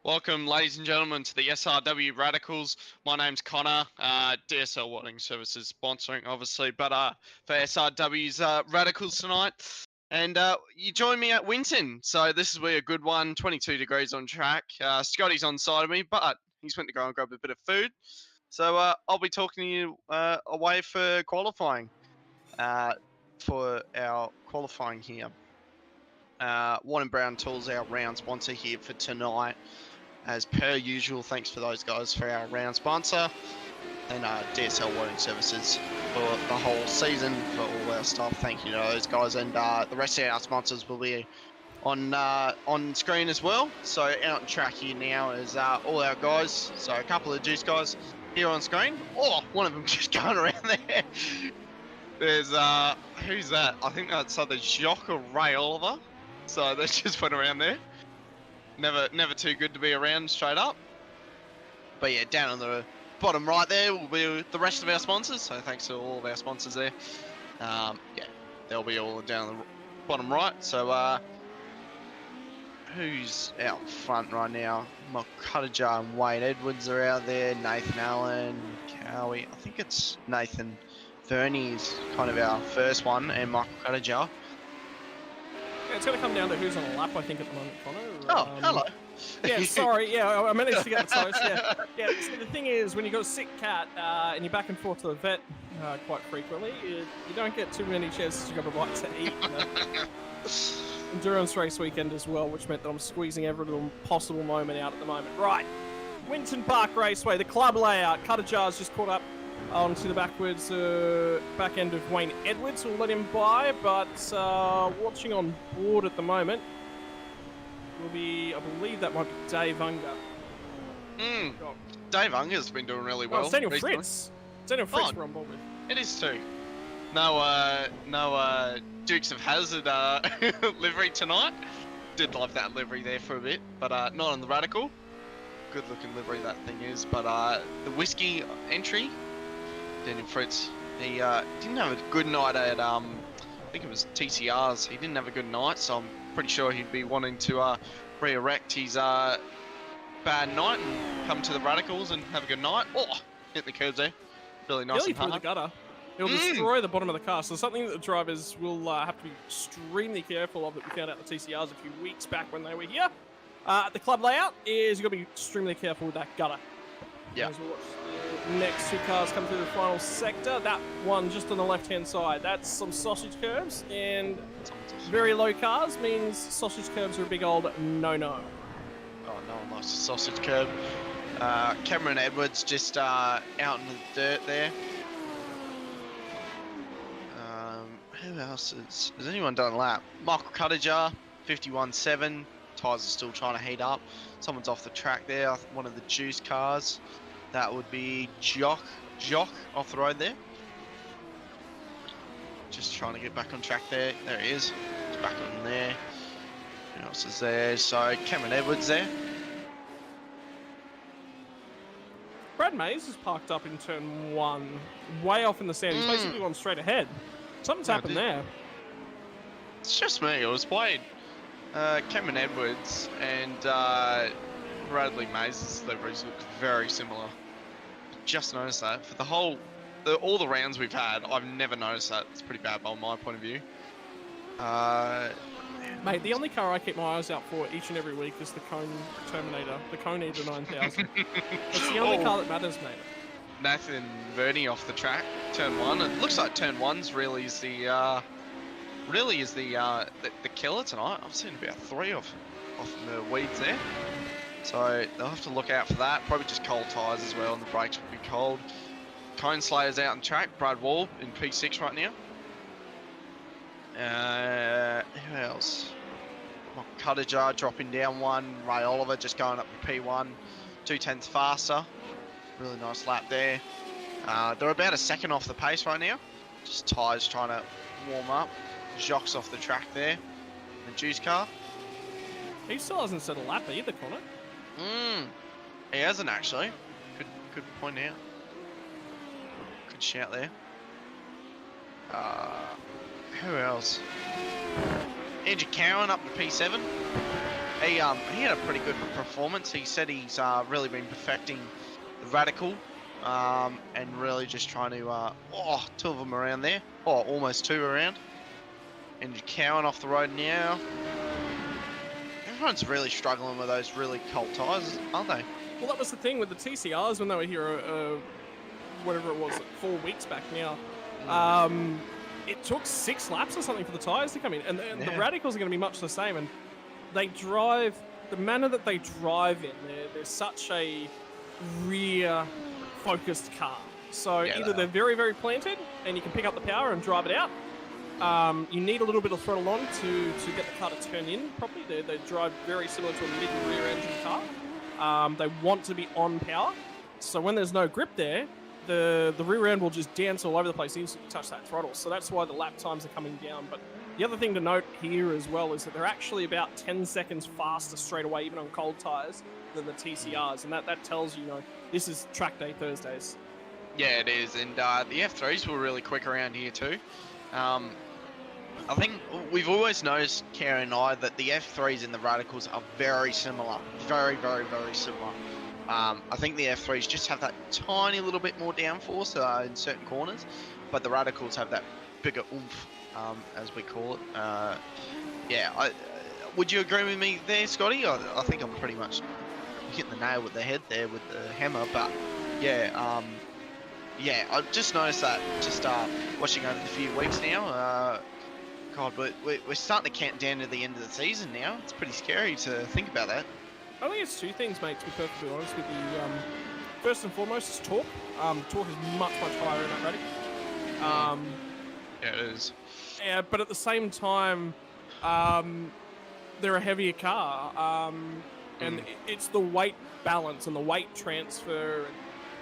Welcome, ladies and gentlemen, to the SRW Radicals. My name's Connor. DSL Watering Services sponsoring, obviously, but for SRW's Radicals tonight. And you join me at Winton, so this will be a good one. 22 degrees on track. Scotty's on side of me, but he's went to go and grab a bit of food. So I'll be talking to you away for qualifying. For our qualifying here. Warren Brown Tools, our round sponsor here for tonight. As per usual, thanks for those guys for our round sponsor, and DSL Watering Services for the whole season for all our stuff. Thank you to those guys, and the rest of our sponsors will be on screen as well. So out on track here now is all our guys. So a couple of juice guys here on screen. Oh, one of them just going around there. There's who's that? I think that's either Jock or Ray Oliver. So they just went around there. Never too good to be around straight up. But yeah, down on the bottom right there will be the rest of our sponsors. So thanks to all of our sponsors there. Yeah, they'll be all down the bottom right. So who's out front right now? Mark Cuttajar and Wayne Edwards are out there. Nathan Allen, Cowie. I think it's Nathan Verney is kind of our first one, and Michael Cuttajar. Yeah, it's going to come down to who's on a lap, I think, at the moment, Connor. Oh, hello. Yeah, sorry. Yeah, I managed to get the toast. Yeah. So the thing is, when you've got a sick cat and you're back and forth to the vet quite frequently, you don't get too many chances to grab a bite to eat. You know? Endurance race weekend as well, which meant that I'm squeezing every little possible moment out at the moment. Right, Winton Park Raceway, the club layout. Cuttajar's just caught up onto the back end of Wayne Edwards. We'll let him by, but watching on board at the moment will be, I believe that might be Dave Unger. Dave Unger's been doing really well. Oh, it's Daniel Fritz. Daniel Fritz we're on board with. It is too. No Dukes of Hazzard livery tonight. Did love that livery there for a bit, but not on the Radical. Good looking livery that thing is, but the whiskey entry, Daniel Fritz, he didn't have a good night at I think it was TCRs. He didn't have a good night, so I'm pretty sure he'd be wanting to re-erect his bad night and come to the Radicals and have a good night. Oh, hit the curbs there, really nice. Nearly through the gutter. It'll destroy the bottom of the car. So something that the drivers will have to be extremely careful of that we found out the TCRs a few weeks back when they were here. The club layout is you've got to be extremely careful with that gutter. Yeah. As we watch the next two cars come through the final sector. That one just on the left-hand side, that's some sausage curbs, and very low cars means sausage curbs are a big old no-no. Oh, no one likes a sausage curb. Cameron Edwards just out in the dirt there. Who else has anyone done a lap? Michael Cuttajar, 51.7. Tyres are still trying to heat up. Someone's off the track there. One of the juice cars. That would be Jock off the road there. Just trying to get back on track there. There he is. He's back on there. Who else is there? So Cameron Edwards there. Brad Mays is parked up in turn 1, way off in the sand. He's basically gone straight ahead. Something's happened there. It's just me. It was Wade. Cameron Edwards and Bradley Mays' liveries look very similar. Just noticed that. For all the rounds we've had, I've never noticed that. It's pretty bad by my point of view. Mate, the only car I keep my eyes out for each and every week is the Cone Terminator, the Cone Eater 9000. It's the only car that matters, mate. Nathan Verney off the track, turn 1. It looks like turn 1's really is the killer tonight. I've seen about 3 off the weeds there. So they'll have to look out for that. Probably just cold tyres as well, and the brakes will be cold. Cone Slayer's out on track. Brad Wall in P6 right now. Who else? Cuttajar dropping down 1. Ray Oliver just going up to P1. 2/10 faster. Really nice lap there. They're about a second off the pace right now. Just tyres trying to warm up. Jacques off the track there. The juice car. He still hasn't set a lap either, Connor. He hasn't actually. Good point out. Good shout there. Who else? Andrew Cowan up to P7. he had a pretty good performance. He said he's really been perfecting the radical, and really just trying to two of them around there, almost two around, and cowing off the road now. Everyone's really struggling with those really cold tyres, aren't they? Well, that was the thing with the TCRs when they were here, whatever it was, like 4 weeks back now. It took 6 laps or something for the tyres to come in, and the radicals are going to be much the same. And they drive, the manner that they drive in, they're such a rear-focused car. So either they're very, very planted, and you can pick up the power and drive it out. You need a little bit of throttle on to get the car to turn in properly. They drive very similar to a mid-rear engine car. They want to be on power. So when there's no grip there, the rear end will just dance all over the place as you touch that throttle. So that's why the lap times are coming down. But the other thing to note here as well is that they're actually about 10 seconds faster straight away, even on cold tyres, than the TCRs. And that tells you, this is track day Thursdays. Yeah, it is. And the F3s were really quick around here too. I think we've always noticed, Karen and I, that the F3s and the radicals are very similar. Very, very, very similar. I think the F3s just have that tiny little bit more downforce in certain corners, but the radicals have that bigger oomph, as we call it. Would you agree with me there, Scotty? I think I'm pretty much hitting the nail with the head there with the hammer, but I've just noticed that just watching over the few weeks now. God, we're starting to count down to the end of the season now. It's pretty scary to think about that. I think it's 2 things, mate, to be perfectly honest with you. First and foremost is torque. Torque is much, much higher in that radical. It is. Yeah, but at the same time, they're a heavier car. And it's the weight balance and the weight transfer.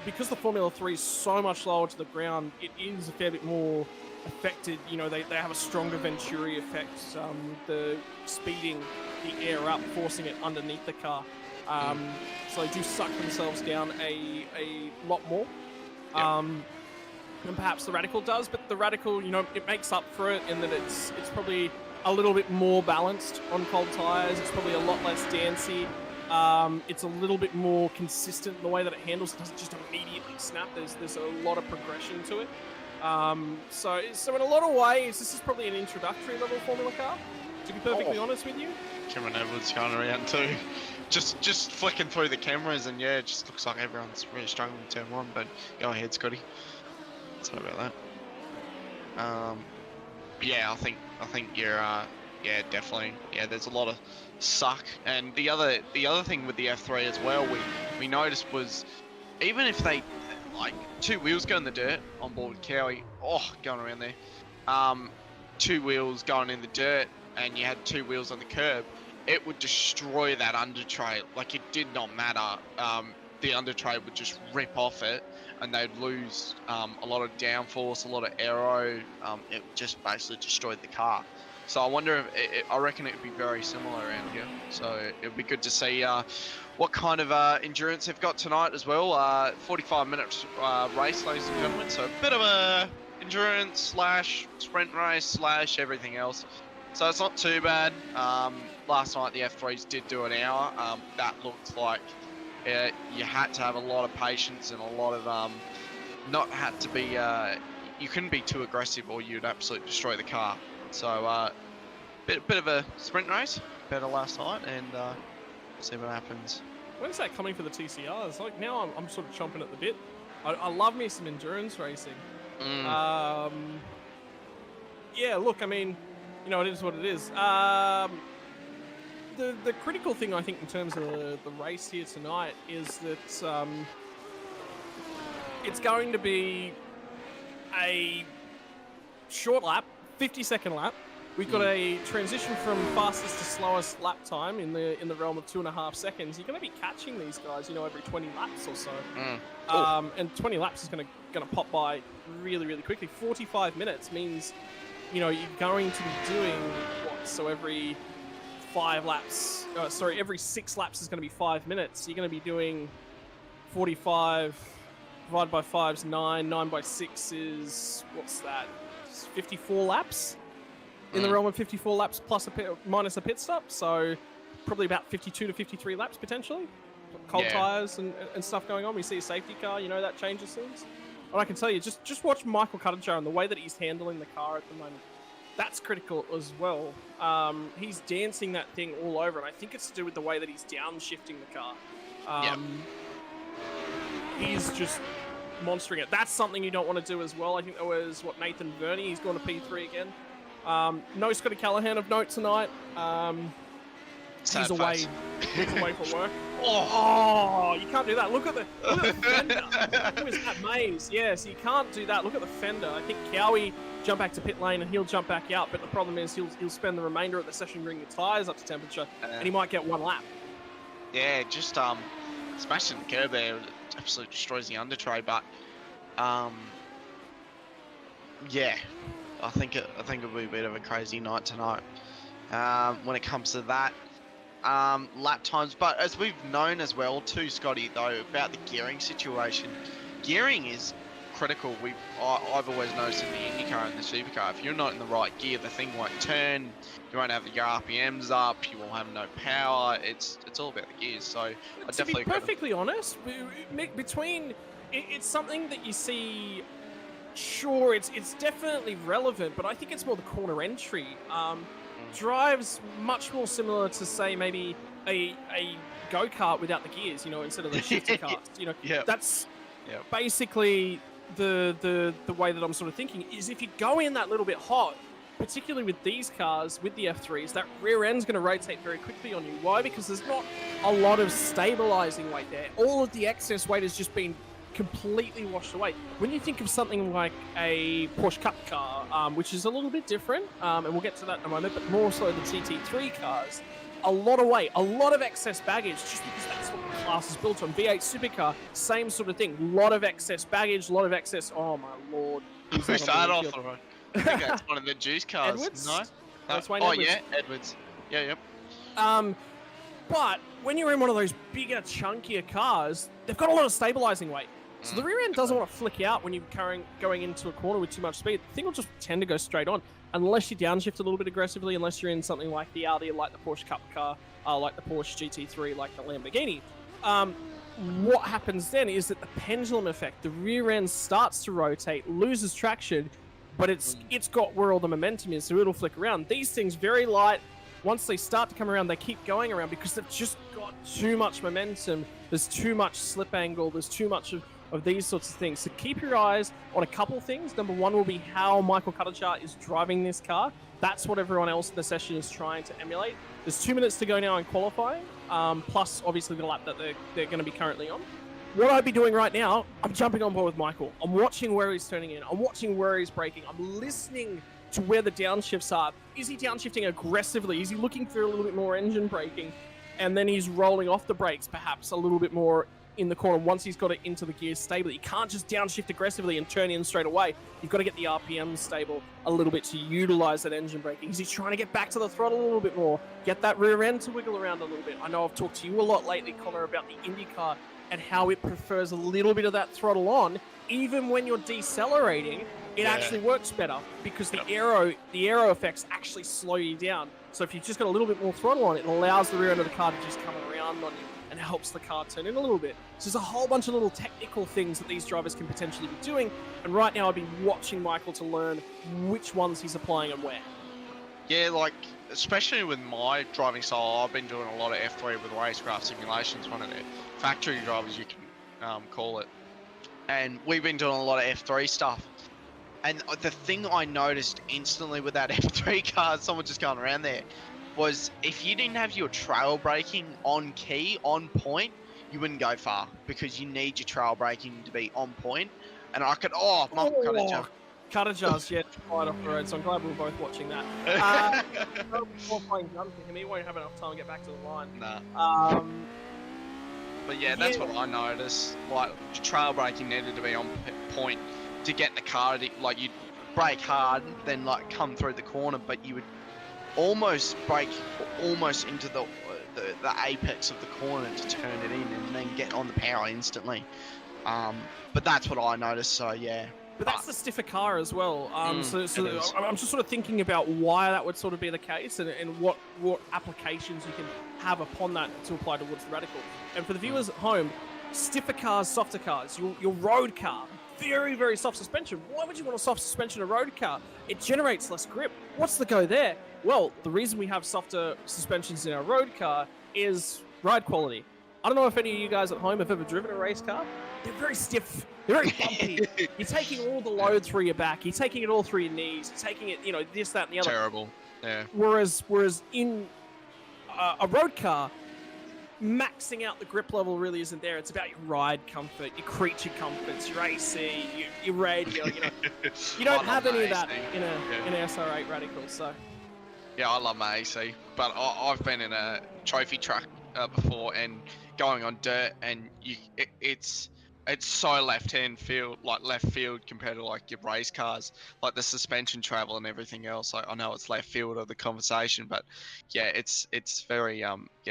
Because the Formula 3 is so much lower to the ground, it is a fair bit more affected. They have a stronger Venturi effect. The speeding the air up, forcing it underneath the car. So they do suck themselves down a lot more. Than perhaps the radical does, but the radical, it makes up for it in that it's probably a little bit more balanced on cold tyres. It's probably a lot less dancey. It's a little bit more consistent in the way that it handles. It doesn't just immediately snap. There's a lot of progression to it. So in a lot of ways, this is probably an introductory level Formula car, to be perfectly honest with you. Cameron Edwards going around too. Just flicking through the cameras, and it just looks like everyone's really struggling with turn 1, but go ahead, Scotty. Sorry about that. I think you're definitely. There's a lot of suck, and the other thing with the F3 as well, we noticed was, even if they, like, 2 wheels go in the dirt on board with Cowie, going around there, 2 wheels going in the dirt, and you had 2 wheels on the curb, it would destroy that under tray. Like, it did not matter. The under tray would just rip off it, and they'd lose a lot of downforce, a lot of aero. It just basically destroyed the car. So I wonder if I reckon it would be very similar around here. So it would be good to see what kind of endurance they've got tonight as well. 45 minutes race, ladies and gentlemen. So a bit of a endurance / sprint race / everything else. So it's not too bad. Last night the F3s did do an hour. That looked like you had to have a lot of patience and a lot of not had to be. You couldn't be too aggressive or you'd absolutely destroy the car. So bit of a sprint race, better last night, and see what happens. When's that coming for the TCRs? Like, now I'm sort of chomping at the bit. I love me some endurance racing. Look, I mean, it is what it is. The critical thing, I think, in terms of the race here tonight is that it's going to be a short lap, 50-second lap. We've got a transition from fastest to slowest lap time in the realm of 2.5 seconds. You're going to be catching these guys, every 20 laps or so. And 20 laps is going to pop by really, really quickly. 45 minutes means, you're going to be doing what? So every 5 laps, every 6 laps is going to be 5 minutes. You're going to be doing 45 divided by 5 is 9. 9 by 6 is, what's that? 54 laps. In the realm of 54 laps plus minus a pit stop. So probably about 52 to 53 laps potentially. Cold tires and stuff going on. We see a safety car, you know, that changes things. And I can tell you, just watch Michael Cuttajar and the way that he's handling the car at the moment. That's critical as well. He's dancing that thing all over, and I think it's to do with the way that he's downshifting the car. He's just monstering it. That's something you don't want to do as well. I think that was, Nathan Verney. He's gone to P3 again. No Scotty Callahan of note tonight. He's away for work. Oh, you can't do that. Look at the fender. Who is that, Maze? Yes, you can't do that. Look at the fender. I think Cowie jump back to pit lane and he'll jump back out, but the problem is he'll spend the remainder of the session bringing the tyres up to temperature, and he might get one lap. Yeah, just smashing the curb there. It absolutely destroys the under tray, but yeah, I think it'll be a bit of a crazy night tonight when it comes to that. Lap times, but as we've known as well too, Scotty, though, about the gearing situation, gearing is critical. I've always noticed in the IndyCar and the Supercar, if you're not in the right gear, the thing won't turn, you won't have your RPMs up, you will have no power. It's all about the gears. So I definitely, to be perfectly honest, between it's something that you see. Sure, it's definitely relevant, but I think it's more the corner entry. Drives much more similar to, say, maybe a go-kart without the gears, you know, instead of the shifter carts. You know, that's basically the way that I'm sort of thinking, is if you go in that little bit hot, particularly with these cars, with the F3s, that rear end's going to rotate very quickly on you. Why? Because there's not a lot of stabilizing weight there. All of the excess weight has just been completely washed away. When you think of something like a Porsche Cup car, which is a little bit different, and we'll get to that in a moment, but more so the GT3 cars, a lot of weight, a lot of excess baggage, just because that's what the class is built on. V8 Supercar, same sort of thing. A lot of excess baggage, a lot of excess. Oh my lord. Who's that off the road? I think that's one of the juice cars. Edwards? No? That's Wayne oh, Edwards. yeah, Edwards. Yeah, yep. But when you're in one of those bigger, chunkier cars, they've got a lot of stabilizing weight. So the rear end doesn't want to flick out when you're going into a corner with too much speed. The thing will just tend to go straight on, unless you downshift a little bit aggressively, unless you're in something like the Audi, like the Porsche Cup car, like the Porsche GT3, like the Lamborghini. What happens then is that the pendulum effect, the rear end starts to rotate, loses traction, but it's got where all the momentum is, so it'll flick around. These things, very light. Once they start to come around, they keep going around because they've just got too much momentum. There's too much slip angle. There's too much of these sorts of things. So keep your eyes on a couple things. Number one will be how Michael Cuttajar is driving this car. That's what everyone else in the session is trying to emulate. There's 2 minutes to go now in qualifying, plus obviously the lap that they're going to be currently on. What I'd be doing right now, I'm jumping on board with Michael. I'm watching where he's turning in. I'm watching where he's braking. I'm listening to where the downshifts are. Is he downshifting aggressively? Is he looking for a little bit more engine braking? And then he's rolling off the brakes perhaps a little bit more in the corner once he's got it into the gears stably. You can't just downshift aggressively and turn in straight away. You've got to get the RPM stable a little bit to utilize that engine braking. He's trying to get back to the throttle a little bit more, get that rear end to wiggle around a little bit. I know I've talked to you a lot lately, Connor, about the IndyCar and how it prefers a little bit of that throttle on. Even when you're decelerating, it actually works better because the aero effects actually slow you down. So if you've just got a little bit more throttle on, it allows the rear end of the car to just come around on you and helps the car turn in a little bit. So there's a whole bunch of little technical things that these drivers can potentially be doing. And right now I've been watching Michael to learn which ones he's applying and where. Yeah, like, especially with my driving style, I've been doing a lot of F3 with racecraft simulations, one of the factory drivers you can call it. And we've been doing a lot of F3 stuff. And the thing I noticed instantly with that F3 car, someone just going around there, was if you didn't have your trail braking on key, on point, you wouldn't go far because you need your trail braking to be on point. And I could, Michael Cuttajar. Cuttajar's right off the road, so I'm glad we're both watching that. Before playing guns with him, he won't have enough time to get back to the line. Nah. But yeah, that's what I noticed. Like, trail braking needed to be on point to get the car to, like, you'd brake hard, then like come through the corner, but you would almost brake almost into the apex of the corner to turn it in and then get on the power instantly. But that's what I noticed, so yeah. But that's the stiffer car as well. So is. I'm just sort of thinking about why that would sort of be the case and what applications you can have upon that to apply towards the radical. And for the viewers at home, stiffer cars, softer cars, your road car, very, very soft suspension. Why would you want a soft suspension in a road car? It generates less grip. What's the go there? Well, the reason we have softer suspensions in our road car is ride quality. I don't know if any of you guys at home have ever driven a race car. They're very stiff. They're very bumpy. You're taking all the load through your back. You're taking it all through your knees. You're taking it, you know, this, that, and the other. Terrible. Yeah. Whereas in a road car, maxing out the grip level really isn't there. It's about your ride comfort, your creature comforts, your AC, your radio. You know, you don't have any of that in an SR8 radical. So. Yeah, I love my AC, but I've been in a trophy truck before and going on dirt, and it's so left field compared to like your race cars, like the suspension travel and everything else. Like, I know it's left field of the conversation, but yeah, it's very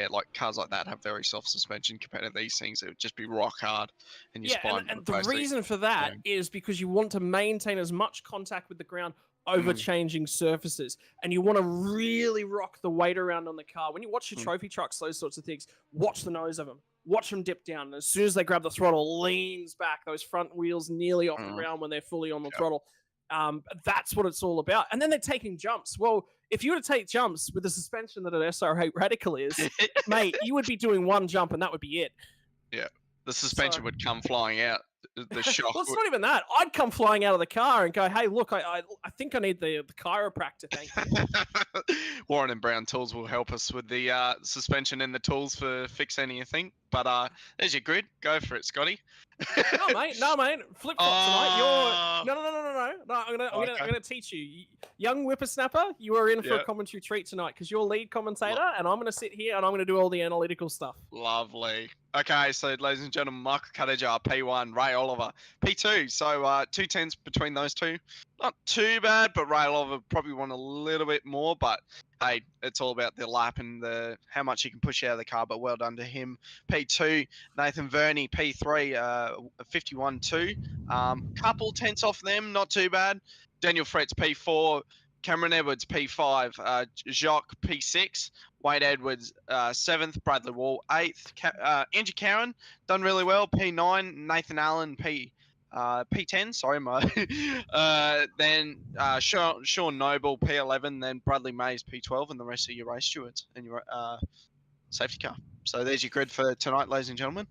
like cars like that have very soft suspension compared to these things. It would just be rock hard, and your spine. And the reason for that is because you want to maintain as much contact with the ground over changing surfaces, and you want to really rock the weight around on the car. When you watch your trophy trucks, those sorts of things, watch the nose of them. Watch them dip down. And as soon as they grab the throttle, leans back. Those front wheels nearly off the ground when they're fully on the throttle. That's what it's all about. And then they're taking jumps. Well, if you were to take jumps with the suspension that an SR8 Radical is, mate, you would be doing one jump and that would be it. Yeah, the suspension would come flying out. The shock. Well, it's not even that. I'd come flying out of the car and go, "Hey, look, I think I need the chiropractor." Thank you. Warren and Brown Tools will help us with the suspension and the tools for fixing anything. But there's your grid. Go for it, Scotty. No, mate. Flip flop tonight. No. I'm gonna teach you, young whippersnapper. You are in for a commentary treat tonight because you're lead commentator, and I'm gonna sit here and I'm gonna do all the analytical stuff. Lovely. Okay, so ladies and gentlemen, Michael Cuttajar, P1, Ray Oliver, P2. So 2 tenths between those two. Not too bad, but Ray Oliver probably won a little bit more. But hey, it's all about the lap and how much he can push out of the car. But well done to him. P2, Nathan Verney, P3, 51.2. Couple tenths off them, not too bad. Daniel Fretz, P4. Cameron Edwards, P5. Jacques, P6. Wade Edwards, 7th. Bradley Wall, 8th. Andrew Cowan, done really well, P9. Nathan Allen, P10, sorry, then Sean Noble, P11, then Bradley Mays, P12, and the rest of your race stewards and your safety car. So there's your grid for tonight, ladies and gentlemen.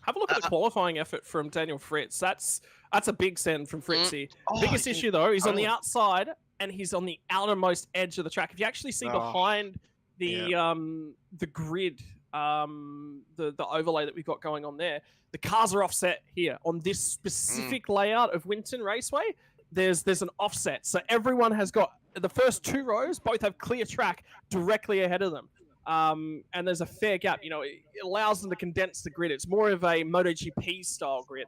Have a look at the qualifying effort from Daniel Fritz. That's a big send from Fritzy. Biggest issue, though, he's on the outside, and he's on the outermost edge of the track. If you actually see behind the grid, the overlay that we've got going on there, the cars are offset here on this specific layout of Winton Raceway. There's an offset, so everyone has got the first 2 rows both have clear track directly ahead of them, and there's a fair gap. You know, it allows them to condense the grid. It's more of a MotoGP style grid.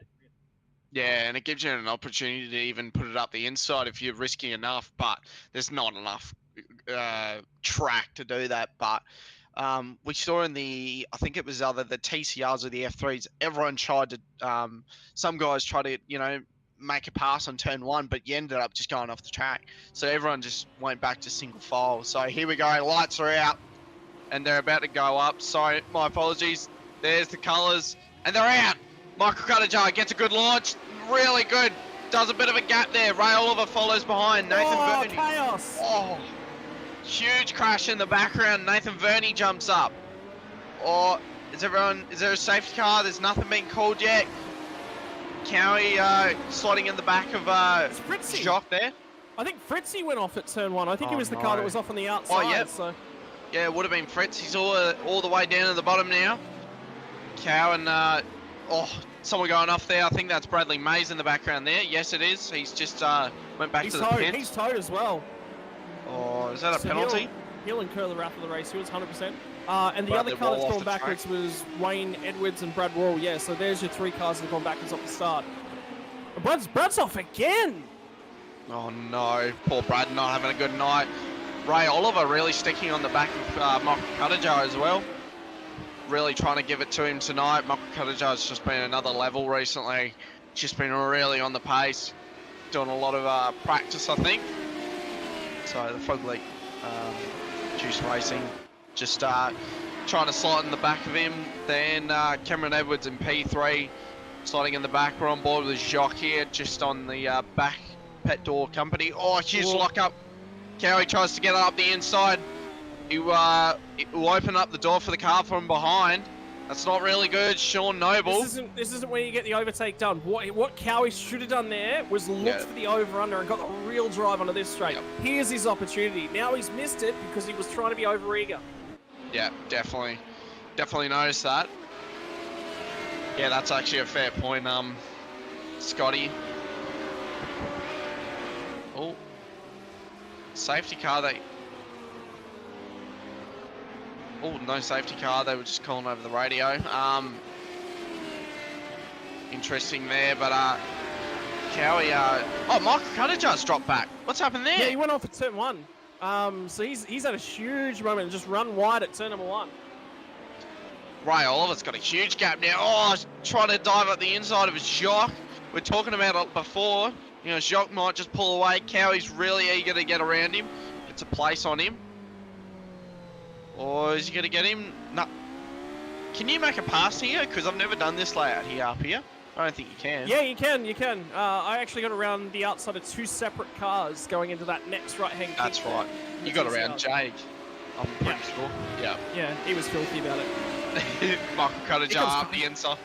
Yeah, and it gives you an opportunity to even put it up the inside if you're risky enough, but there's not enough track to do that. But we saw in I think it was the TCRs or the F3s, everyone tried to, some guys tried to, make a pass on turn 1, but you ended up just going off the track. So everyone just went back to single file. So here we go, lights are out, and they're about to go up. Sorry, my apologies. There's the colours, and they're out. Michael Cuttajar gets a good launch, really good. Does a bit of a gap there. Ray Oliver follows behind. Nathan Verney. Chaos! Oh, huge crash in the background. Nathan Verney jumps up. Or is there a safety car? There's nothing being called yet. Cowie slotting in the back of Jacques there. I think Fritzy went off at turn 1. I think it was the car that was off on the outside. Oh, yep. So. Yeah, it would have been Fritz. He's all the way down at the bottom now. Cowan, someone going off there. I think that's Bradley Mays in the background there. Yes, it is. He's just went back to the pit. He's towed as well. Oh, is that a penalty? He'll incur the wrath of the race. He was 100%. And the other car that's gone backwards was Wayne Edwards and Brad Wall. Yeah, so there's your 3 cars that have gone backwards off the start. Brad's off again. Oh no, poor Brad not having a good night. Ray Oliver really sticking on the back of Michael Cuttajar as well. Really trying to give it to him tonight. Michael Cuttajar's just been another level recently. Just been really on the pace. doing a lot of practice, I think. So the Frog League Juice Racing just trying to slide in the back of him. Then Cameron Edwards in P3 sliding in the back. We're on board with Jacques here, just on the back pet door company. Oh, huge lock up. Cowie tries to get up the inside. He will open up the door for the car from behind. That's not really good. Sean Noble. This isn't where you get the overtake done. What Cowie should have done there was looked for the over-under and got the real drive onto this straight. Here's his opportunity. Now he's missed it because he was trying to be over-eager. Yeah, definitely noticed that. Yeah, that's actually a fair point, Scotty. Oh, safety car. Oh, no safety car. They were just calling over the radio. Interesting there, but Cowie. Oh, Michael Cutter just dropped back. What's happened there? Yeah, he went off at turn 1. So he's had a huge moment and just run wide at turn number 1. Ray Oliver's got a huge gap now. Oh, trying to dive up the inside of Jacques. We're talking about it before. You know, Jacques might just pull away. Cowie's really eager to get around him. It's a place on him. Or is he going to get him? No. Can you make a pass here? Because I've never done this layout here up here. I don't think you can. Yeah, you can. You can. I actually got around the outside of 2 separate cars going into that next right-hand. That's right. You got around Jake. I'm pretty sure. Yeah. Yeah, he was filthy about it. Michael Cutter up the inside.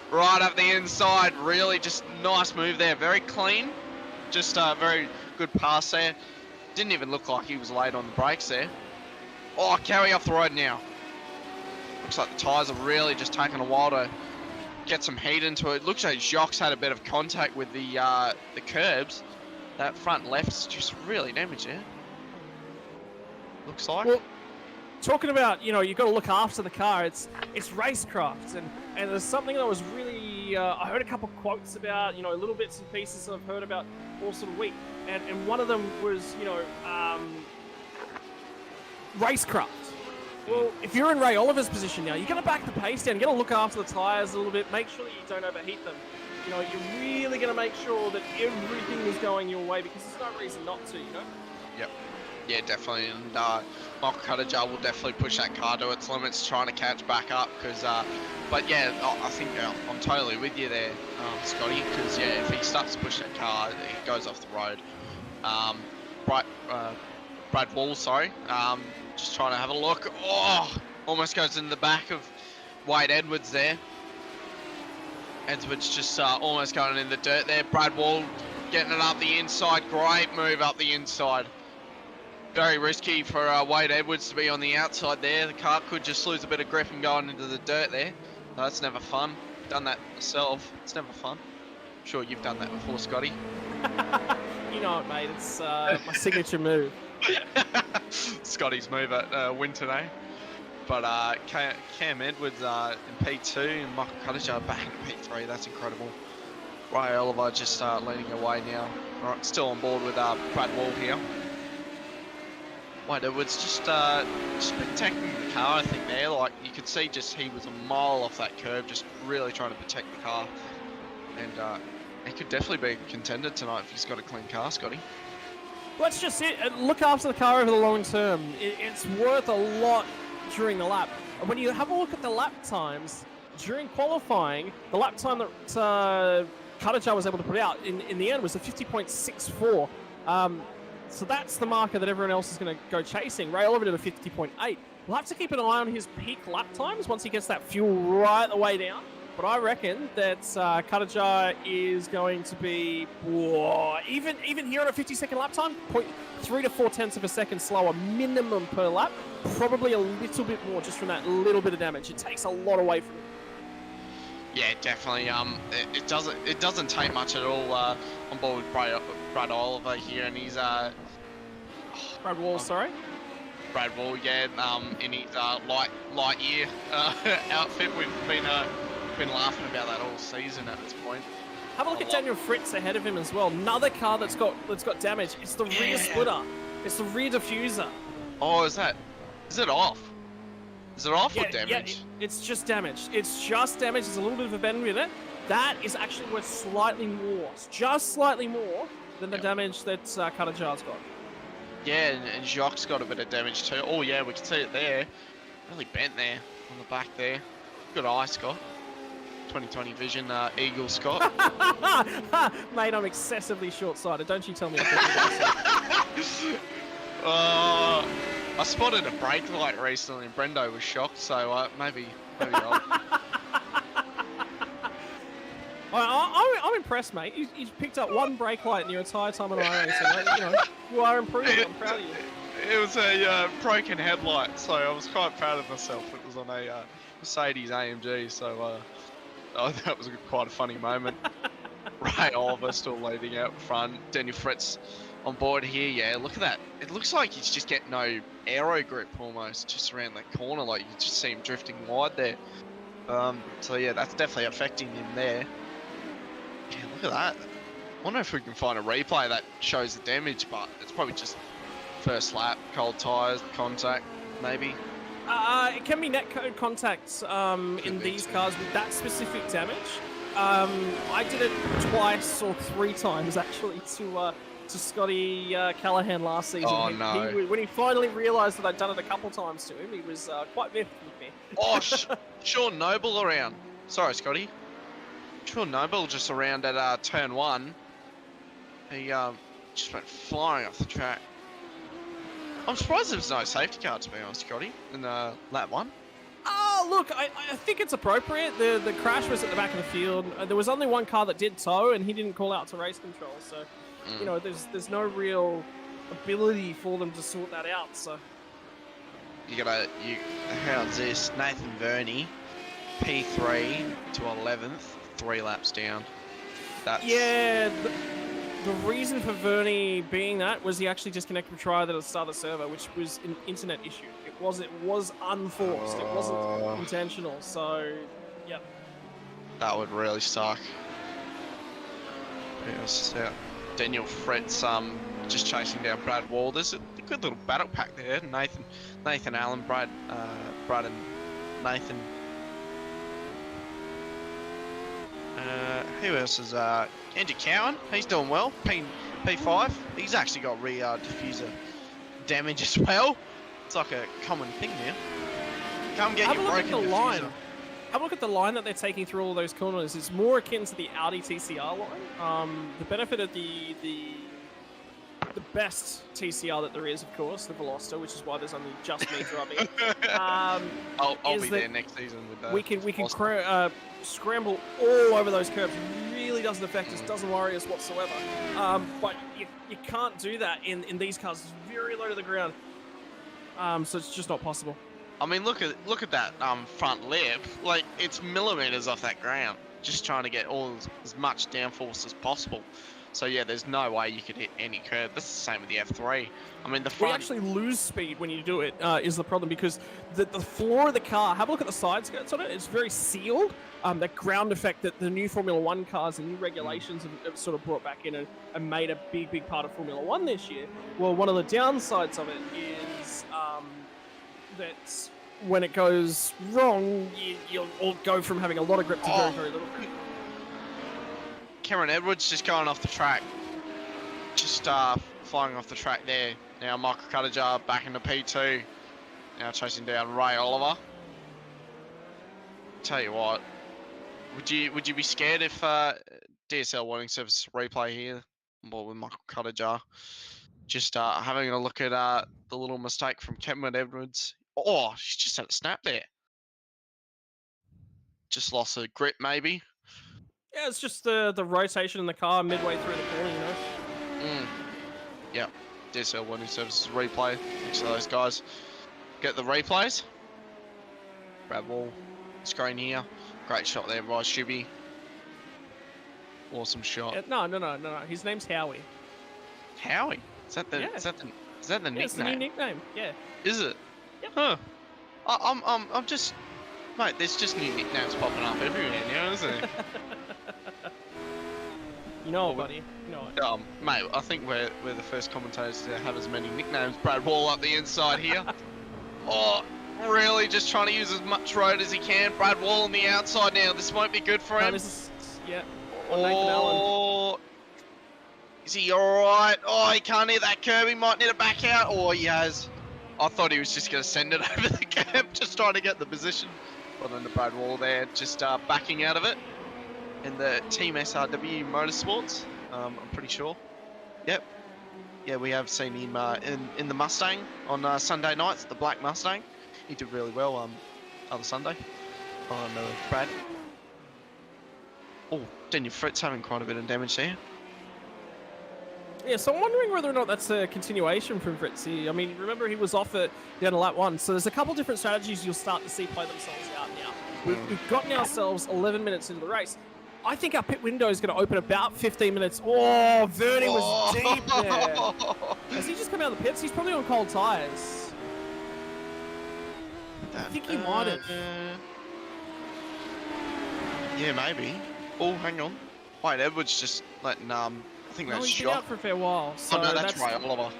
Right up the inside. Really just nice move there. Very clean. Just a very good pass there. Didn't even look like he was late on the brakes there. Oh, Cowie off the road now. Looks like the tyres are really just taking a while to get some heat into it. Looks like Jacques had a bit of contact with the curbs. That front left's just really damaged there. Looks like. Well, talking about, you know, you've got to look after the car. It's racecraft, and there's something that was really I heard a couple quotes about, you know, little bits and pieces I've heard about all sort of week, and one of them was, you know, racecraft. Well, if you're in Ray Oliver's position now, you're going to back the pace down. You're going to look after the tyres a little bit. Make sure that you don't overheat them. You know, you're really going to make sure that everything is going your way, because there's no reason not to, you know? Yep. Yeah, definitely. And Michael Cutter will definitely push that car to its limits, trying to catch back up. Because, but yeah, I think I'm totally with you there, Scotty. Because yeah, if he starts to push that car, it goes off the road. Brad Wall, sorry. Just trying to have a look. Oh, almost goes in the back of Wade Edwards there. Edwards just almost going in the dirt there. Brad Wall getting it up the inside. Great move up the inside. Very risky for Wade Edwards to be on the outside there. The car could just lose a bit of grip and going into the dirt there. No, that's never fun. Done that myself. It's never fun. I'm sure you've done that before, Scotty. You know it, mate. It's my signature move. Scotty's move at win today. But Cam Edwards in P2 and Michael Cutter back in P3. That's incredible. Ray Oliver just leading away now. All right, still on board with Brad Wall here. Wade Edwards just protecting the car, I think there. Like you could see, just he was a mile off that curb, just really trying to protect the car. And he could definitely be a contender tonight if he's got a clean car, Scotty. Let's just look after the car over the long term. It's worth a lot during the lap. And when you have a look at the lap times during qualifying, the lap time that Cutter was able to put out in the end was a 50.64. So that's the marker that everyone else is going to go chasing. Ray Oliver did a 50.8. We'll have to keep an eye on his peak lap times once he gets that fuel right the way down. But I reckon that Cutter is going to be, even here on a 50-second lap time, 0.3 to 4 tenths of a second slower minimum per lap. Probably a little bit more just from that little bit of damage. It takes a lot away from it. Yeah, definitely. It doesn't take much at all on board with Brad Oliver here, and he's Brad Wall, sorry. Brad Wall, yeah. In his light year outfit, we've been laughing about that all season at this point. Have a look at Daniel Fritz ahead of him as well. Another car that's got damage. It's the rear splitter. It's the rear diffuser. Oh, is it off? Is it off or damaged? Yeah, it's just damaged. It's just damaged. There's a little bit of a bend with it. that is actually worth slightly more, just slightly more than the damage that Karajar's got. Yeah, and Jacques got a bit of damage too. Oh yeah, we can see it there. Really bent there on the back there. Good eye, Scott. 2020 vision, Eagle Scott. Mate, I'm excessively short-sighted. Don't you tell me. I spotted a brake light recently, and Brendo was shocked. So maybe I'm impressed, mate. You picked up one brake light in your entire time on iRacing. You know, you are improving. I'm proud of you. It was a broken headlight, so I was quite proud of myself. It was on a Mercedes AMG, so that was quite a funny moment. Ray Oliver still leading out front. Daniel Fritz on board here. Yeah, look at that. It looks like he's just getting no aero grip almost, just around that corner. Like you just see him drifting wide there. So yeah, that's definitely affecting him there. Yeah, look at that. I wonder if we can find a replay that shows the damage, but it's probably just first lap, cold tyres, contact, maybe. It can be netcode contacts in these cars with that specific damage. I did it twice or 3 times actually to Scotty Callahan last season. Oh no! When he finally realised that I'd done it a couple times to him, he was quite miffed with me. Oh, Sean Noble around. Sorry, Scotty. Sean Noble just around at turn 1. He just went flying off the track. I'm surprised there was no safety car, to be honest, Scotty, in lap 1. Oh, look, I think it's appropriate. The crash was at the back of the field. There was only one car that did tow, and he didn't call out to race control. So, you know, there's no real ability for them to sort that out. So, how's this? Nathan Verney, P3 to 11th, 3 laps down. Yeah. The reason for Verney being that was he actually disconnected the trial at the start of the server, which was an internet issue. It was unforced. It wasn't intentional. So, yep. That would really suck. Yes, yeah. Daniel Fritz just chasing down Brad Wall. There's a good little battle pack there. Nathan Allen, Brad and Nathan. Who else is Andrew Cowan? He's doing well. P5. He's actually got rear diffuser damage as well. It's like a common thing now. Come get your broken diffuser. Have a look at the line that they're taking through all those corners. It's more akin to the Audi TCR line. The benefit of the best TCR that there is, of course, the Veloster, which is why there's only just me drubbing. I'll be there next season with that. We can scramble all over those curbs. Really doesn't affect us, doesn't worry us whatsoever. But you can't do that in these cars. It's very low to the ground. So it's just not possible. I mean, look at that front lip. Like, it's millimeters off that ground. Just trying to get as much downforce as possible. So yeah, there's no way you could hit any curb. That's the same with the F3. I mean, the front... We actually lose speed when you do it, is the problem, because the floor of the car, have a look at the side skirts on it, it's very sealed. That ground effect that the new Formula 1 cars and new regulations have sort of brought back in and made a big part of Formula 1 this year. Well, one of the downsides of it is that when it goes wrong, you'll all go from having a lot of grip to very little grip. Cameron Edwards just going off the track. Just flying off the track there. Now Michael Cuttajar back into P2. Now chasing down Ray Oliver. Tell you what, would you be scared if DSL Warning Service replay here on board with Michael Cuttajar? Just having a look at the little mistake from Cameron Edwards. Oh, she's just had a snap there. Just lost her grip maybe. Yeah, it's just the rotation in the car midway through the corner, you know? Yeah, DSL Warning Services replay. Thanks to those guys. Get the replays. Brad Wall, screen here. Great shot there by Shibby. Awesome shot. No. His name's Howie. Howie? Is that the nickname? It's the new nickname. Yeah. Is it? Yep. Huh. I'm just, mate. There's just new nicknames popping up everywhere now, isn't it? You know it, buddy. You know it. Mate, I think we're the first commentators to have as many nicknames. Brad Wall up the inside here. Oh, really just trying to use as much road as he can. Brad Wall on the outside now. This won't be good for him. Yeah. On Nathan Allen. Oh, is he all right? Oh, he can't hit that curb. He might need to back out. Oh, he has. I thought he was just going to send it over the cap, just trying to get the position. But then the Brad Wall there, just backing out of it. In the Team SRW Motorsports, I'm pretty sure. Yep. Yeah, we have seen him in the Mustang on Sunday nights, the black Mustang. He did really well other Sunday on Brad. Oh, Daniel Fritz having quite a bit of damage there. Yeah, so I'm wondering whether or not that's a continuation from Fritzy. I mean, remember he was off at the end of lap 1, so there's a couple different strategies you'll start to see play themselves out now. We've gotten ourselves 11 minutes into the race. I think our pit window is going to open about 15 minutes. Oh, Vernie was deep there. Has he just come out of the pits? He's probably on cold tyres. I think he might have. Yeah, maybe. Oh, hang on. Wait, Edwards just letting, I think that's he's been out for a fair while. So oh, no, that's right, Oliver.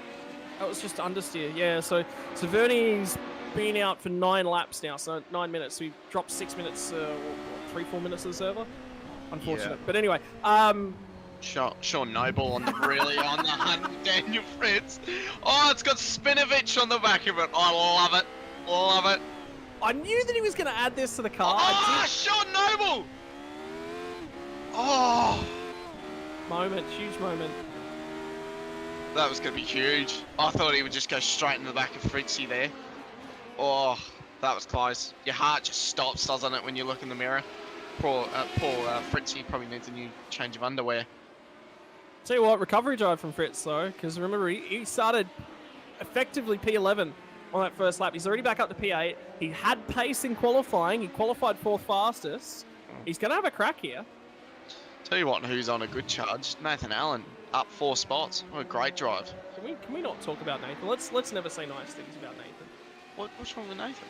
That was just understeer, yeah. So Vernie's been out for 9 laps now, so 9 minutes. So we dropped 6 minutes, 3-4 minutes of the server. Unfortunate. Yeah. But anyway, Sean Noble on the on the hunt, Daniel Fritz. Oh, it's got Spinovich on the back of it. I love it. Love it. I knew that he was going to add this to the car. Oh, Sean Noble! Oh! Huge moment. That was going to be huge. I thought he would just go straight in the back of Fritzy there. Oh, that was close. Your heart just stops, doesn't it, when you look in the mirror? Poor Fritzy probably needs a new change of underwear. Tell you what, recovery drive from Fritz though, because remember he started effectively P11 on that first lap. He's already back up to P8. He had pace in qualifying. He qualified 4th fastest. He's going to have a crack here. Tell you what, who's on a good charge? Nathan Allen, up 4 spots. What a great drive. Can we not talk about Nathan? Let's never say nice things about Nathan. What's wrong with Nathan?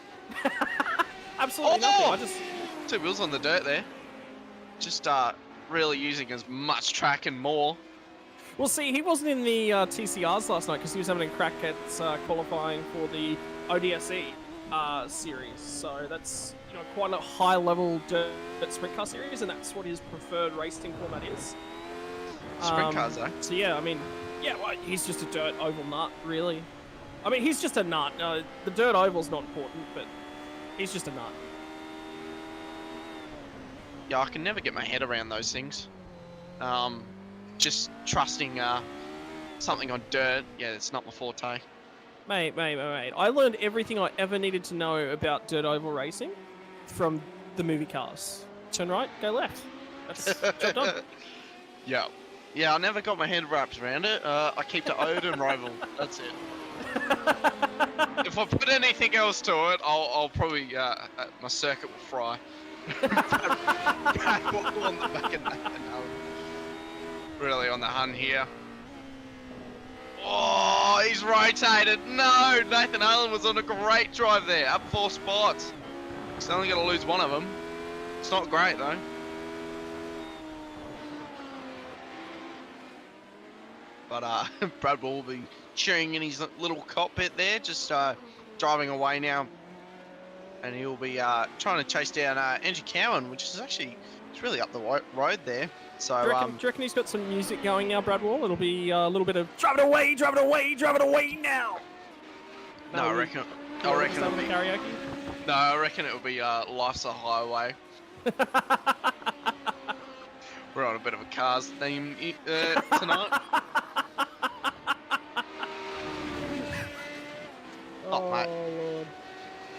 Absolutely nothing. 2 wheels on the dirt there. Just really using as much track and more. Well, see, he wasn't in the TCRs last night because he was having a crack at qualifying for the ODSE series. So that's quite a high-level dirt sprint car series, and that's what his preferred racing format is. Sprint cars, though. So yeah, I mean, well, he's just a dirt oval nut, really. I mean, he's just a nut. The dirt oval's not important, but he's just a nut. Yeah, I can never get my head around those things. Just trusting something on dirt, yeah, it's not my forte. Mate. I learned everything I ever needed to know about dirt oval racing from the movie Cars. Turn right, go left. That's job done. Yeah, I never got my head wrapped around it. I keep to Odin Roval. That's it. If I put anything else to it, I'll probably my circuit will fry. Brad Wall on the back of Nathan Allen. Really on the hunt here. Oh, he's rotated. No, Nathan Allen was on a great drive there, up 4 spots. He's only going to lose one of them. It's not great though. But Brad Wall will be cheering in his little cockpit there, just driving away now. And he'll be trying to chase down Andrew Cowan, which is actually, it's really up the road there. So, do you reckon he's got some music going now, Brad Wall? It'll be a little bit of drive it away, drive it away, drive it away now. No, I reckon it'll be karaoke. No, I reckon it'll be Life's a Highway. We're on a bit of a Cars theme tonight. Oh, mate. Lord.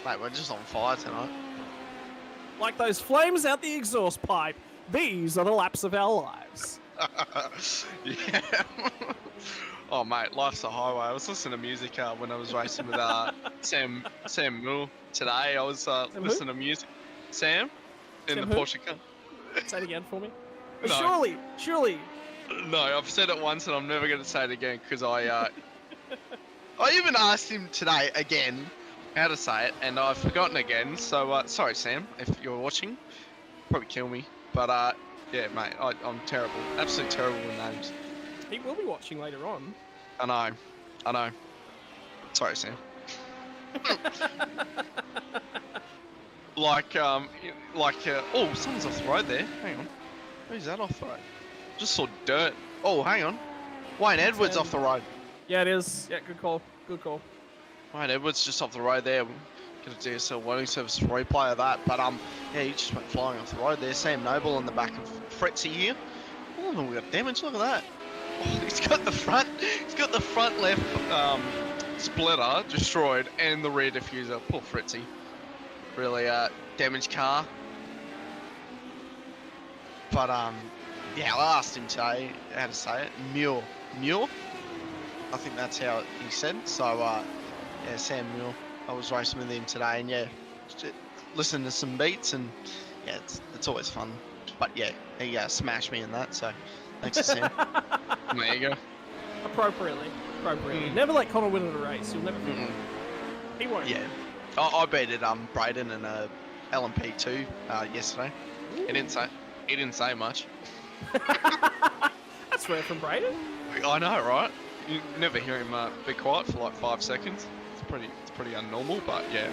Mate, we're just on fire tonight. Like those flames out the exhaust pipe. These are the laps of our lives. Yeah. Oh, mate, Life's a Highway. I was listening to music when I was racing with Sam Mill today. I was listening to music. Sam? In Sam the who? Porsche car. Say it again for me. No. Surely. No, I've said it once and I'm never going to say it again because I even asked him today again how to say it and I've forgotten again. So, sorry, Sam, if you're watching. Probably kill me. But, yeah, mate, I'm terrible. Absolutely terrible with names. He will be watching later on. I know. Sorry, Sam. oh, someone's off the road there. Hang on. Who's that off the road? Just saw dirt. Oh, hang on. Wayne Edwards off the road. Yeah, it is. Yeah, good call. Good call. Wayne Edwards just off the road there. Get a DSL warning service replay of that. But yeah, he just went flying off the road there. Sam Noble on the back of Fretzy here. Oh, we got damage. Look at that. Oh, he's got the front. He's got the front left splitter destroyed and the rear diffuser. Poor Fretzy. Really damaged car. But yeah, I asked him today how to say it. Mule. I think that's how he said. So yeah, Sam Mule. I was racing with him today, and yeah, just listen to some beats, and yeah, it's always fun. But yeah, he smashed me in that. So thanks to Sam. There you go. Appropriately. Never let Connor win in a race. You'll never. He won't. Yeah. I beat it Braden in a LMP2 yesterday. Ooh. He didn't say much. That's rare from Braden. I know, right? You never hear him be quiet for like 5 seconds. It's pretty unnormal, but yeah.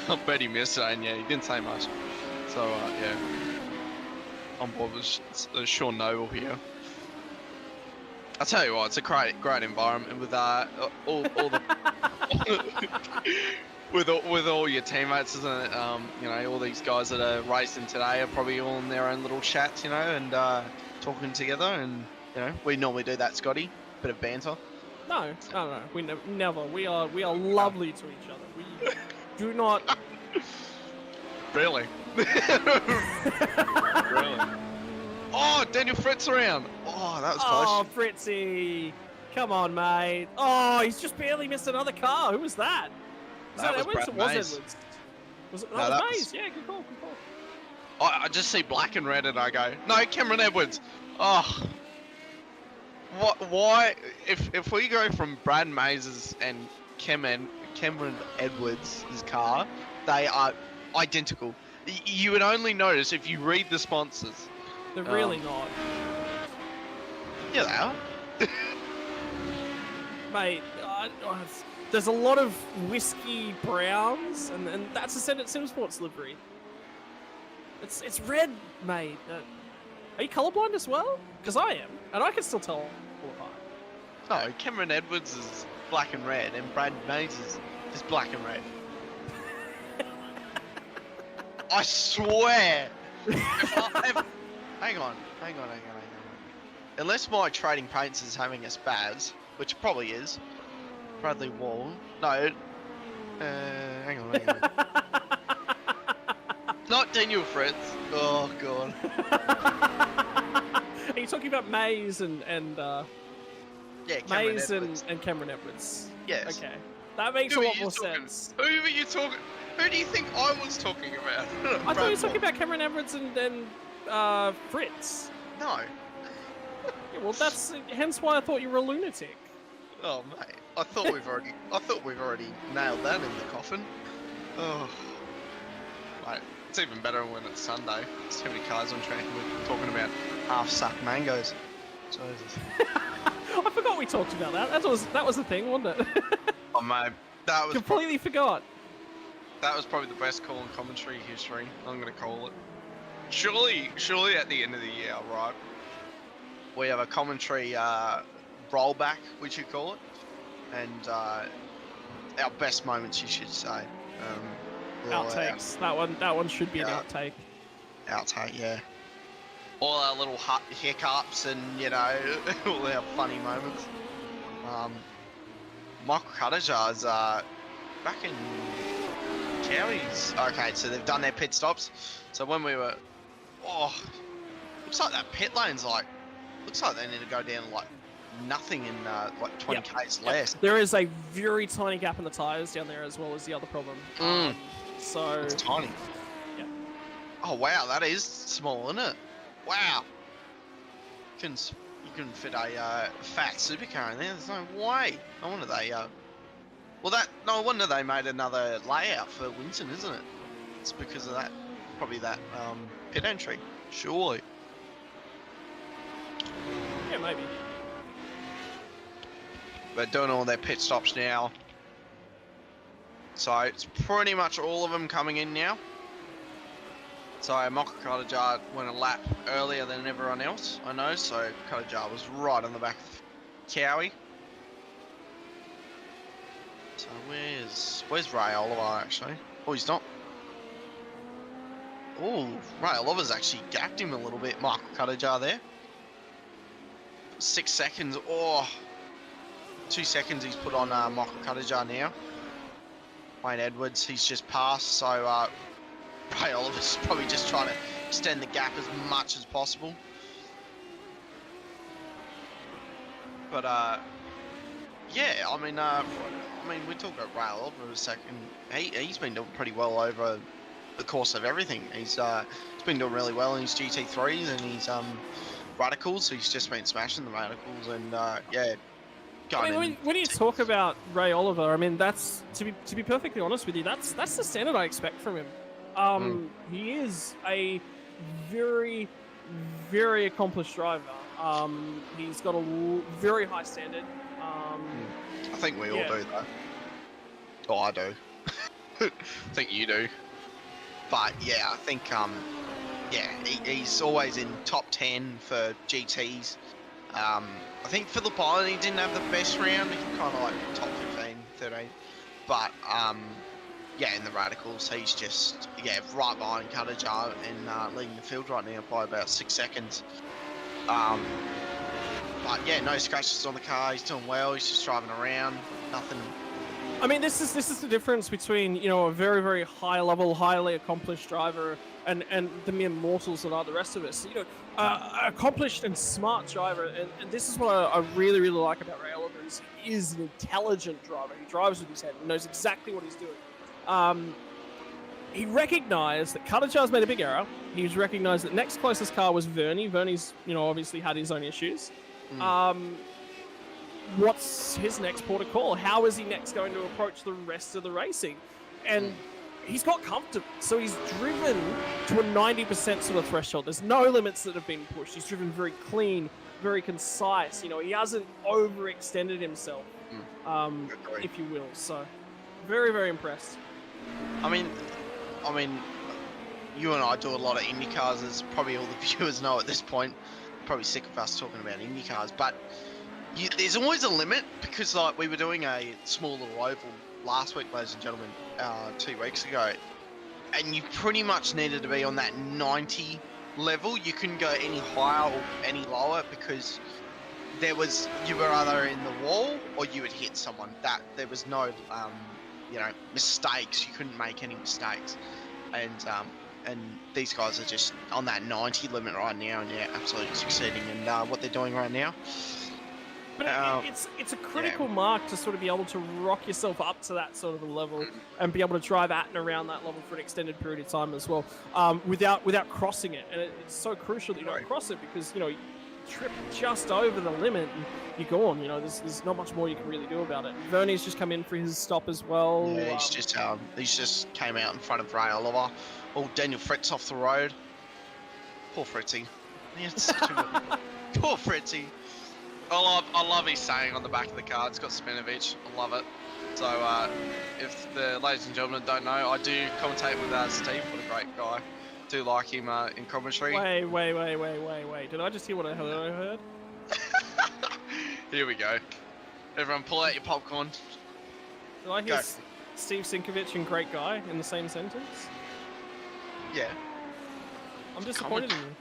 I bet him yesterday, and yeah, he didn't say much. So yeah, on board with Sean Noble here. I tell you what, it's a great environment with all the with all your teammates, isn't it? You know, all these guys that are racing today are probably all in their own little chats, you know, and talking together, and you know, we normally do that, Scotty. Bit of banter. No. We never. We are lovely to each other. We do not. Really? Really? Oh, Daniel Fritz around. Oh, that was close. Oh, Fritzy. Come on, mate. Oh, he's just barely missed another car. Who was that? Was that Edwards or was Edwards? Was it? No, that was Mays. Yeah, good call. I just see black and red and I go, no, Cameron Edwards. Oh. What? Why? If we go from Brad Mays' and Cameron Edwards' car, they are identical. You would only notice if you read the sponsors. They're really not. Yeah, they are. Mate, there's a lot of whiskey browns, and that's a Senate Sim Sports livery. It's red, mate. Are you colourblind as well? Because I am, and I can still tell all apart. No, Cameron Edwards is black and red, and Brad Mays is black and red. I swear. Hang on. Unless my trading paints is having a spaz, which it probably is. Bradley Wall. No. Hang on. Not Daniel Fritz. Oh god. Are you talking about Mays and yeah, Mays and Cameron Edwards? Yes. Okay. That makes a lot more sense. Who are you talking? Who do you think I was talking about? I thought you were talking about Cameron Edwards and Fritz. No. Yeah, well, that's hence why I thought you were a lunatic. Oh mate, I thought we've already nailed that in the coffin. Oh, mate, it's even better when it's Sunday. There's too many cars on track and we're talking about half-sucked mangoes. Jesus. I forgot we talked about that. That was the thing, wasn't it? Oh mate, that was completely forgot. That was probably the best call in commentary history. I'm gonna call it. Surely at the end of the year, right? We have a commentary rollback, we should call it, and our best moments, you should say. Outtakes. That one should be an outtake. Outtake, yeah. All our little hiccups and you know all our funny moments. Michael Cuttajar's back in Cowies. Okay, so they've done their pit stops. So when we were, looks like that pit lane's like. Looks like they need to go down like nothing in like 20 k's less. There is a very tiny gap in the tyres down there as well as the other problem. So it's tiny. Yeah. Oh wow, that is small, isn't it? Wow. You can fit a fat supercar in there. There's no way. No wonder they no wonder they made another layout for Winton, isn't it? It's because of that. Probably that pit entry. Surely. Yeah, maybe. They're doing all their pit stops now. So it's pretty much all of them coming in now. So Michael Kadajar went a lap earlier than everyone else, I know, so Kadajar was right on the back of Cowie. So where's Ray Oliver actually? Oh, he's not. Oh, Ray Oliver's actually gapped him a little bit, Michael Kadajar there. 6 seconds, 2 seconds he's put on Michael Kadajar now. Wayne Edwards, he's just passed, so Ray Oliver's probably just trying to extend the gap as much as possible. But yeah, I mean, we talk about Ray Oliver a second. He's been doing pretty well over the course of everything. He's been doing really well in his GT3s and his radicals. He's just been smashing the radicals, and yeah. When you talk about Ray Oliver, I mean, that's to be perfectly honest with you, that's the standard I expect from him. He is a very, very accomplished driver. He's got a very high standard. I think we all do that. Oh, I do. I think you do. But yeah, I think yeah, he's always in top 10 for GTs. I think Phillip Island, he didn't have the best round. He kind of like top 15, 13. But yeah, in the radicals, he's just right behind Kadajar and leading the field right now by about 6 seconds. But yeah, no scratches on the car. He's doing well. He's just driving around. Nothing. I mean, this is the difference between, you know, a very, very high level, highly accomplished driver and the mere mortals that are the rest of us. You know, accomplished and smart driver, and this is what I really, really like about Ray Oliver. He is an intelligent driver. He drives with his head and knows exactly what he's doing. He recognised that Kadajar's made a big error. He's recognised that next closest car was Vernie. Vernie's, you know, obviously had his own issues. What's his next port of call? How is he next going to approach the rest of the racing? And he's got comfortable, so he's driven to a 90% sort of threshold. There's no limits that have been pushed. He's driven very clean, very concise. You know, he hasn't overextended himself, if you will. So, very, very impressed. I mean, you and I do a lot of IndyCars, as probably all the viewers know at this point. Probably sick of us talking about IndyCars, but there's always a limit, because like we were doing a small little oval last week, ladies and gentlemen, 2 weeks ago, and you pretty much needed to be on that 90 level. You couldn't go any higher or any lower, because you were either in the wall or you would hit someone. That there was no you know, mistakes. You couldn't make any mistakes, and these guys are just on that 90 limit right now, and yeah, absolutely succeeding in what they're doing right now. But it's a critical mark to sort of be able to rock yourself up to that sort of a level and be able to drive at and around that level for an extended period of time as well, without crossing it. And it's so crucial that you don't cross it, because, you know, you trip just over the limit and you're gone. You know, there's not much more you can really do about it. Vernie's just come in for his stop as well. Yeah, he's just came out in front of Ray Oliver. Oh, Daniel Fritz off the road. Poor Fritzy. Yeah, it's such a poor Fritzy. I love his saying on the back of the car. It's got Spinovich. I love it. So, if the ladies and gentlemen don't know, I do commentate with Steve. What a great guy. Do like him in commentary. Wait. Did I just hear what I heard? Here we go. Everyone pull out your popcorn. Did I hear Steve Sinkovich and great guy in the same sentence? Yeah. I'm disappointed in you.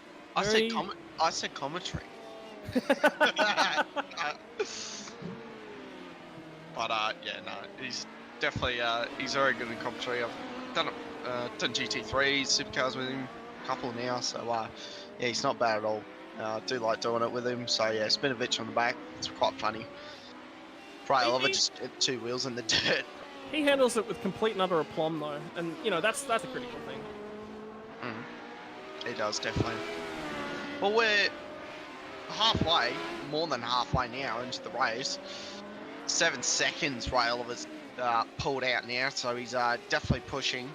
I said commentary. But yeah, no, he's definitely he's very good in commentary. I've done GT3s, Supercars with him, a couple now, so yeah, he's not bad at all. I do like doing it with him, so yeah, Spinovich on the back, it's quite funny. Ray Oliver just 2 wheels in the dirt. He handles it with complete and utter aplomb though, and you know, that's a critical thing. He does, definitely. Well, we're halfway, more than halfway now into the race. 7 seconds Ray Oliver's pulled out now, so he's definitely pushing.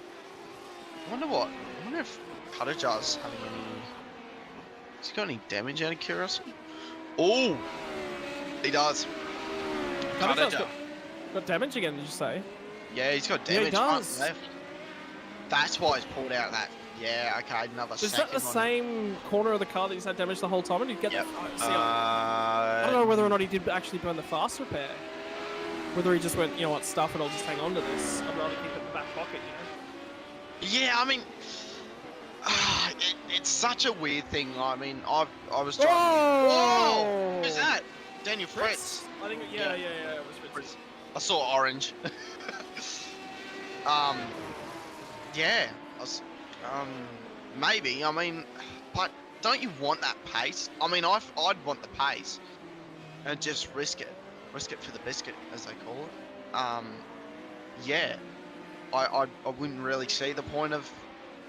I wonder if Kadajar's having any... Has he got any damage out of curiosity? Oh! He does. Kadajar's got damage again, did you say? Yeah, he's got damage front left. That's why he's pulled out Yeah, okay, another Is second. that the same corner of the car that he's had damage the whole time? And you get Yep. I don't know whether or not he did actually burn the fast repair. Whether he just went, you know what, stuff it, I'll just hang on to this. I'd rather keep it in the back pocket, you know? Yeah, I mean, it's such a weird thing. I mean, I was trying. Whoa! Who's that? Daniel Fritz. I think, yeah, it was Fritz. I saw orange. Yeah, maybe. I mean, but don't you want that pace? I mean, I'd want the pace and just risk it for the biscuit, as they call it. Yeah, I wouldn't really see the point of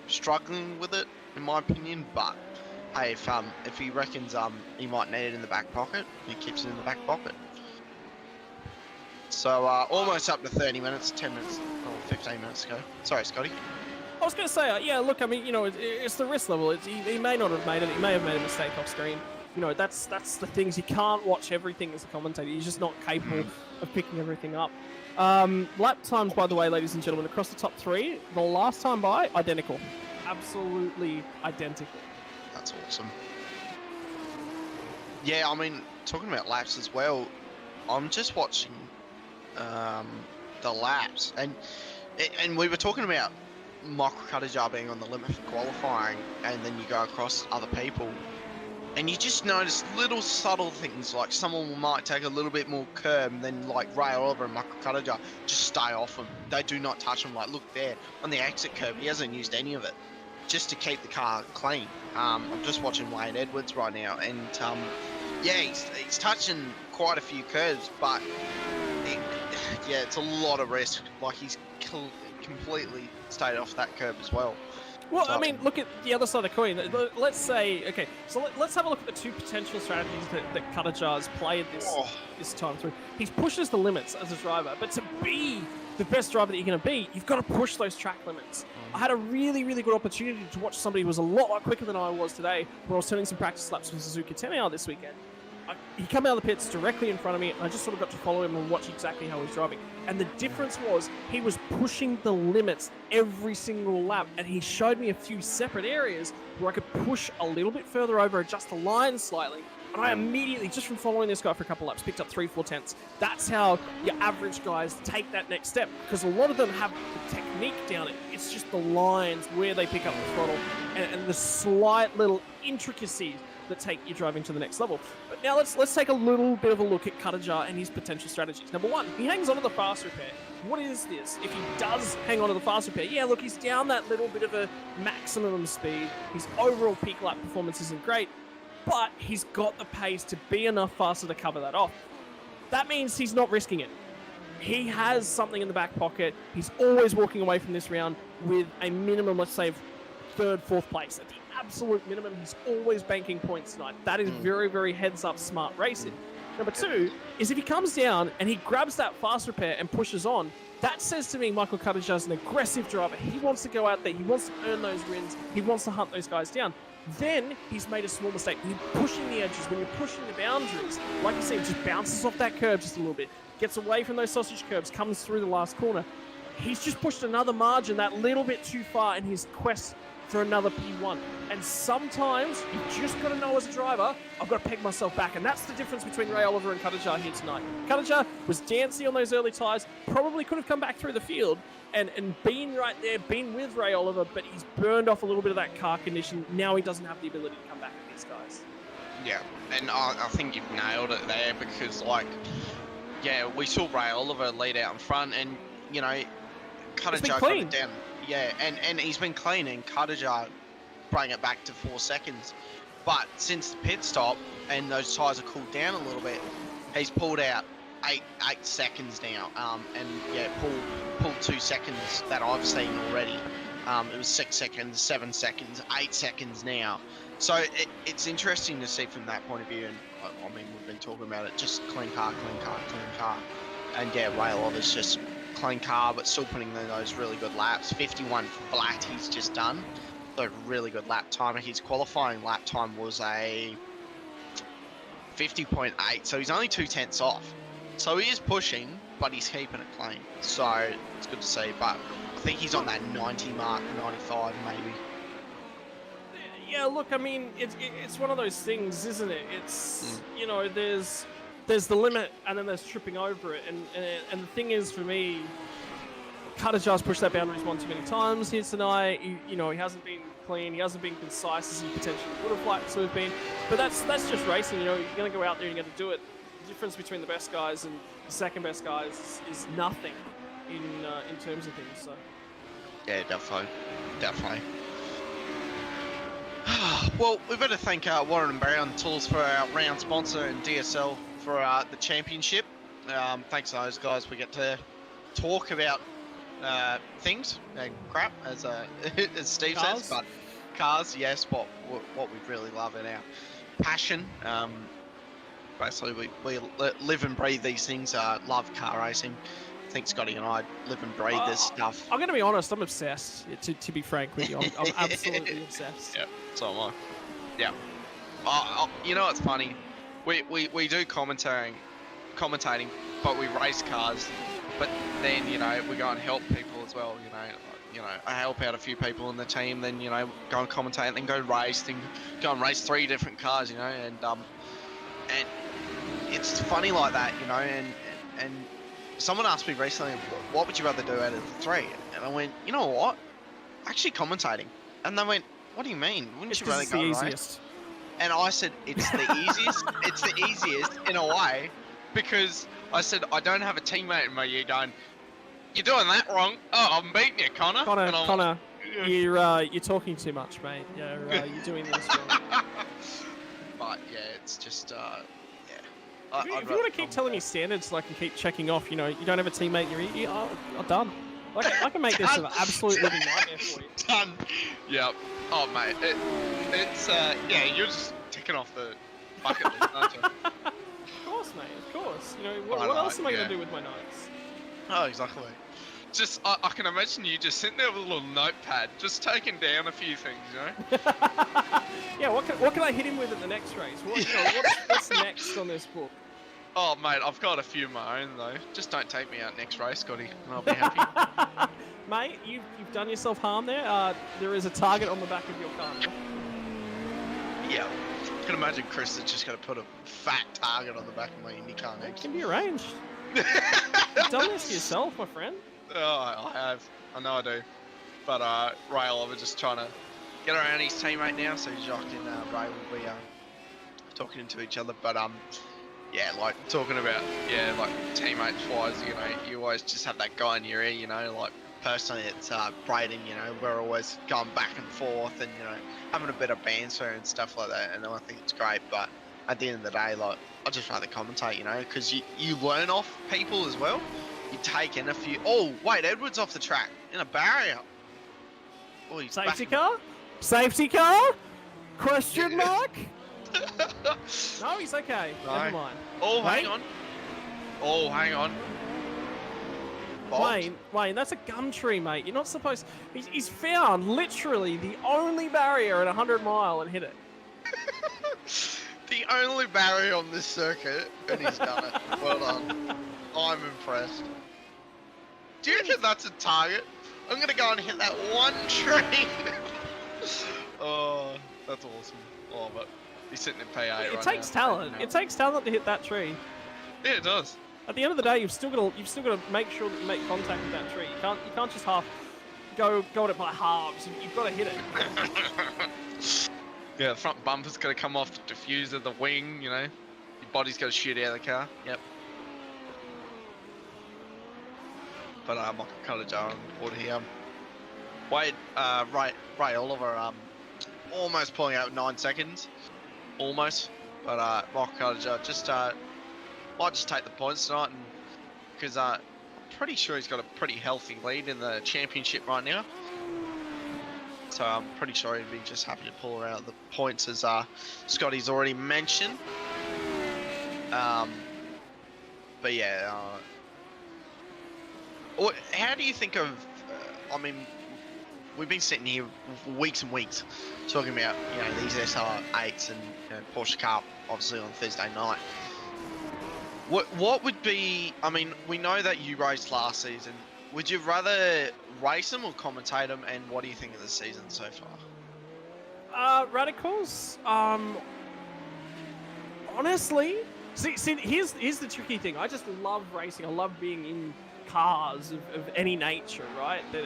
struggling with it, in my opinion. But hey, if he reckons he might need it in the back pocket, he keeps it in the back pocket. So almost up to 30 minutes, 10 minutes, or 15 minutes ago. Sorry, Scotty. I was going to say, yeah, look, I mean, you know, it's the risk level. He may not have made it. He may have made a mistake off screen. You know, that's the things. You can't watch everything as a commentator. You're just not capable of picking everything up. Lap times, by the way, ladies and gentlemen, across the top three, the last time by, identical. Absolutely identical. That's awesome. Yeah, I mean, talking about laps as well, I'm just watching the laps, and we were talking about Michael Cuttajar being on the limit for qualifying, and then you go across other people, and you just notice little subtle things, like someone might take a little bit more curb, and then like Ray Oliver and Michael Cuttajar just stay off him. They do not touch him. Like, look there on the exit curb, he hasn't used any of it just to keep the car clean. I'm just watching Wayne Edwards right now, and yeah, he's touching quite a few curves, but yeah, it's a lot of risk. Like, he's completely stayed off that curb as well. Well, so, I mean, look at the other side of the coin. Let's say, okay, so let's have a look at the two potential strategies that Cuttajar's played this time through. He pushes the limits as a driver, but to be the best driver that you're going to be, you've got to push those track limits. I had a really, really good opportunity to watch somebody who was a lot quicker than I was today when I was turning some practice laps with Suzuki 10-hour this weekend. He came out of the pits directly in front of me, and I just sort of got to follow him and watch exactly how he was driving. And the difference was he was pushing the limits every single lap, and he showed me a few separate areas where I could push a little bit further over, adjust the line slightly. And I immediately, just from following this guy for a couple laps, picked up 3/4 tenths. That's how your average guys take that next step, because a lot of them have the technique down. It's just the lines where they pick up the throttle and the slight little intricacies that take your driving to the next level. But now let's take a little bit of a look at Cuttajar and his potential strategies. Number one, he hangs on to the fast repair. What is this? If he does hang on to the fast repair, yeah, look, he's down that little bit of a maximum speed. His overall peak lap performance isn't great, but he's got the pace to be enough faster to cover that off. That means he's not risking it. He has something in the back pocket. He's always walking away from this round with a minimum, let's say, third, fourth place. At the absolute minimum, he's always banking points tonight. That is very, very heads-up smart racing. Number two is if he comes down and he grabs that fast repair and pushes on, that says to me Michael Cuttajar is an aggressive driver. He wants to go out there. He wants to earn those wins. He wants to hunt those guys down. Then he's made a small mistake. When you're pushing the edges, when you're pushing the boundaries, like you said, just bounces off that curb just a little bit, gets away from those sausage curbs, comes through the last corner. He's just pushed another margin that little bit too far in his quest for another P1. And sometimes you've just got to know as a driver, I've got to peg myself back. And that's the difference between Ray Oliver and Cuttajar here tonight. Cuttajar was dancy on those early tyres, probably could have come back through the field and been right there, been with Ray Oliver, but he's burned off a little bit of that car condition. Now he doesn't have the ability to come back with these guys. Yeah, and I think you've nailed it there, because, like, yeah, we saw Ray Oliver lead out in front, and, you know, Cuttajar got it down. Yeah, and he's been clean, and Cuttajar bring it back to 4 seconds. But since the pit stop and those tyres have cooled down a little bit, he's pulled out eight seconds now. And yeah, pulled 2 seconds that I've seen already. It was 6 seconds, 7 seconds, 8 seconds now. So it's interesting to see from that point of view. And I mean, we've been talking about it, just clean car. And yeah, Ray Oliver's just clean car, but still putting in those really good laps. 51 flat he's just done. So really good lap time. His qualifying lap time was a 50.8, so he's only 2 tenths off. So he is pushing, but he's keeping it clean. So it's good to see, but I think he's on that 90 mark, 95 maybe. Yeah, look, I mean, it's one of those things, isn't it? It's you know, there's the limit, and then there's tripping over it, and the thing is, for me, Katajar's pushed that boundaries one too many times here tonight. You know, he hasn't been clean, he hasn't been concise as he potentially would have liked to have been. But that's just racing. You know, you're going to go out there and you're going to do it. The difference between the best guys and the second best guys is nothing in terms of things. So. Yeah, definitely. Well, we better thank Warren and Barry on Thurs for our round sponsor and DSL for the championship. Thanks to those guys, we get to talk about things and crap, as Steve says, but cars, yes, what we really love and our passion. Basically, we live and breathe these things. Love car racing. I think Scotty and I live and breathe this stuff. I'm going to be honest, I'm obsessed, to be frank with you. I'm absolutely obsessed. Yeah, so am I. Yeah. You know what's funny? We do commentating, but we race cars. But then, you know, we go and help people as well, you know, I help out a few people in the team, then, you know, go and commentate, then go race, then go and race 3 different cars, you know, and it's funny like that, you know, and someone asked me recently, what would you rather do out of the 3? And I went, you know what? Actually commentating. And they went, what do you mean? Wouldn't you rather go and race? And I said, it's the easiest, it's the easiest in a way, because I said, I don't have a teammate in my ear going, you're doing that wrong. Oh, I'm beating you, Connor. Connor, you're talking too much, mate. You're doing this wrong. But yeah, it's just, yeah. If you want to keep telling me standards so I can keep checking off, you know, you don't have a teammate in your ear, I'm done. I can make this an absolute living nightmare for you. Done. Yep. Oh, mate, it's, yeah, you're just ticking off the bucket list, aren't you? Of course, mate, of course. You know, what else am I going to do with my notes? Oh, exactly. Just, I can imagine you just sitting there with a little notepad, just taking down a few things, you know? Yeah, what can I hit him with at the next race? What's next on this book? Oh, mate, I've got a few of my own, though. Just don't take me out next race, Scotty, and I'll be happy. Mate, you've done yourself harm there. There is a target on the back of your car. Yeah. I can imagine Chris is just going to put a fat target on the back of my IndyCar next. It can be arranged. You've done this yourself, my friend. Oh, I have. I know I do. But Ray Oliver just trying to get around his teammate now, so Jacques and Ray will be talking to each other. But yeah, like talking about like teammates wise, you know, you always just have that guy in your ear, you know, like personally it's Braden, you know, we're always going back and forth and, you know, having a bit of banter and stuff like that, and I think it's great. But at the end of the day, like, I'd just rather commentate, you know, because you learn off people as well. You take in a few. Oh, wait, Edward's off the track in a barrier. Oh, he's safety car? Safety car? Question mark? No, he's okay. No. Never mind. Oh, hang on. Oh, hang on. Wayne, that's a gum tree, mate. You're not supposed. He's found literally the only barrier at 100 mile and hit it. The only barrier on this circuit, and he's done it. Well done. I'm impressed. Do you reckon that's a target? I'm gonna go and hit that one tree. Oh, that's awesome. Oh, but he's sitting in PA right now. It takes talent. It takes talent to hit that tree. Yeah, it does. At the end of the day, you've still got to make sure that you make contact with that tree. You can't just go at it by halves. You've got to hit it. Yeah, the front bumper's got to come off the diffuser, the wing, you know. Your body's got to shoot out of the car. Yep. But Michael Cutter on board here. Wade, Ray Oliver, almost pulling out 9 seconds. Almost. But Michael Cutter just might just take the points tonight, and because I'm pretty sure he's got a pretty healthy lead in the championship right now. So I'm pretty sure he'd be just happy to pull out the points, as Scotty's already mentioned. But yeah, how do you think of? I mean, we've been sitting here for weeks and weeks talking about, you know, these SR8s and, you know, Porsche Cup, obviously on Thursday night. What would be? I mean, we know that you raced last season. Would you rather race them or commentate them? And what do you think of the season so Radicals. Honestly, see, here's the tricky thing. I just love racing. I love being in cars of any nature, right? That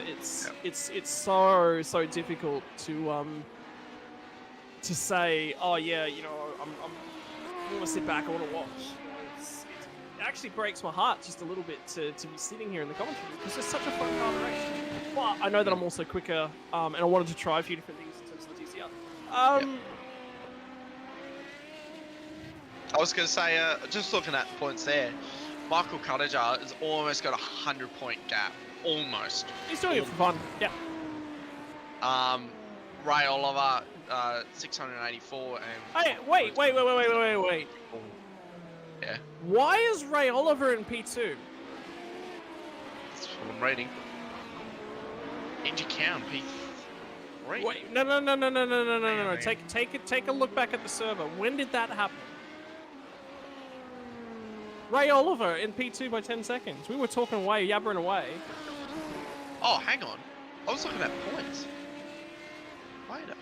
it's so difficult to say, oh yeah, you know, I want to sit back, I want to watch. It actually breaks my heart just a little bit to be sitting here in the commentary because it's such a fun car to race. But I know that I'm also quicker, and I wanted to try a few different things in terms of the TCR. I was going to say, just looking at the points there, Michael Cuttager has almost got a 100-point gap. Almost. He's doing it for fun. Yeah. Ray Oliver, 684, and... Hey, wait. Yeah. Why is Ray Oliver in P2? That's what I'm reading. Indy Count, P3. Wait, no. Take a look back at the server. When did that happen? Ray Oliver in P2 by 10 seconds. We were talking away, yabbering away. Oh, hang on. I was looking at points. Wait a...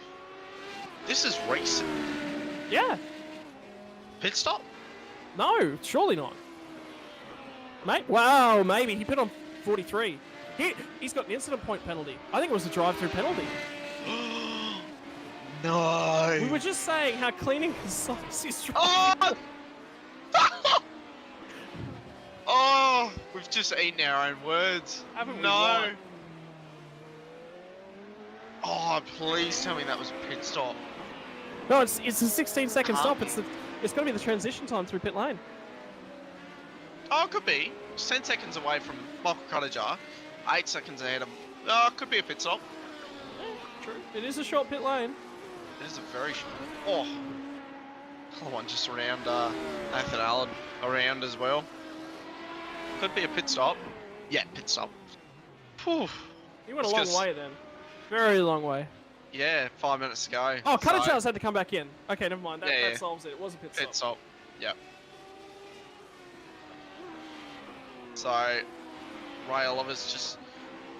This is recent. Yeah. Pit stop? No, surely not. Mate, wow, maybe. He put on 43. He's got an incident point penalty. I think it was a drive-through penalty. No. We were just saying how clean and concise his drive. Oh! Oh, we've just eaten our own words. Haven't we? No. What? Oh, please tell me that was a pit stop. No, it's a 16-second stop. It's got to be the transition time through pit lane. Oh, it could be. It's 10 seconds away from Michael Cuttager. 8 seconds ahead of... Oh, it could be a pit stop. Yeah, true. It is a short pit lane. It is a very short... Oh. Another one just around Nathan Allen around as well. Could be a pit stop. Yeah, pit stop. Poof. He went a long way then. Very long way. Yeah, 5 minutes to go. Oh, Cuttager's had to come back in. Okay, never mind. That solves it. It was a pit stop. Pit stop. Yep. So, Ray Oliver's just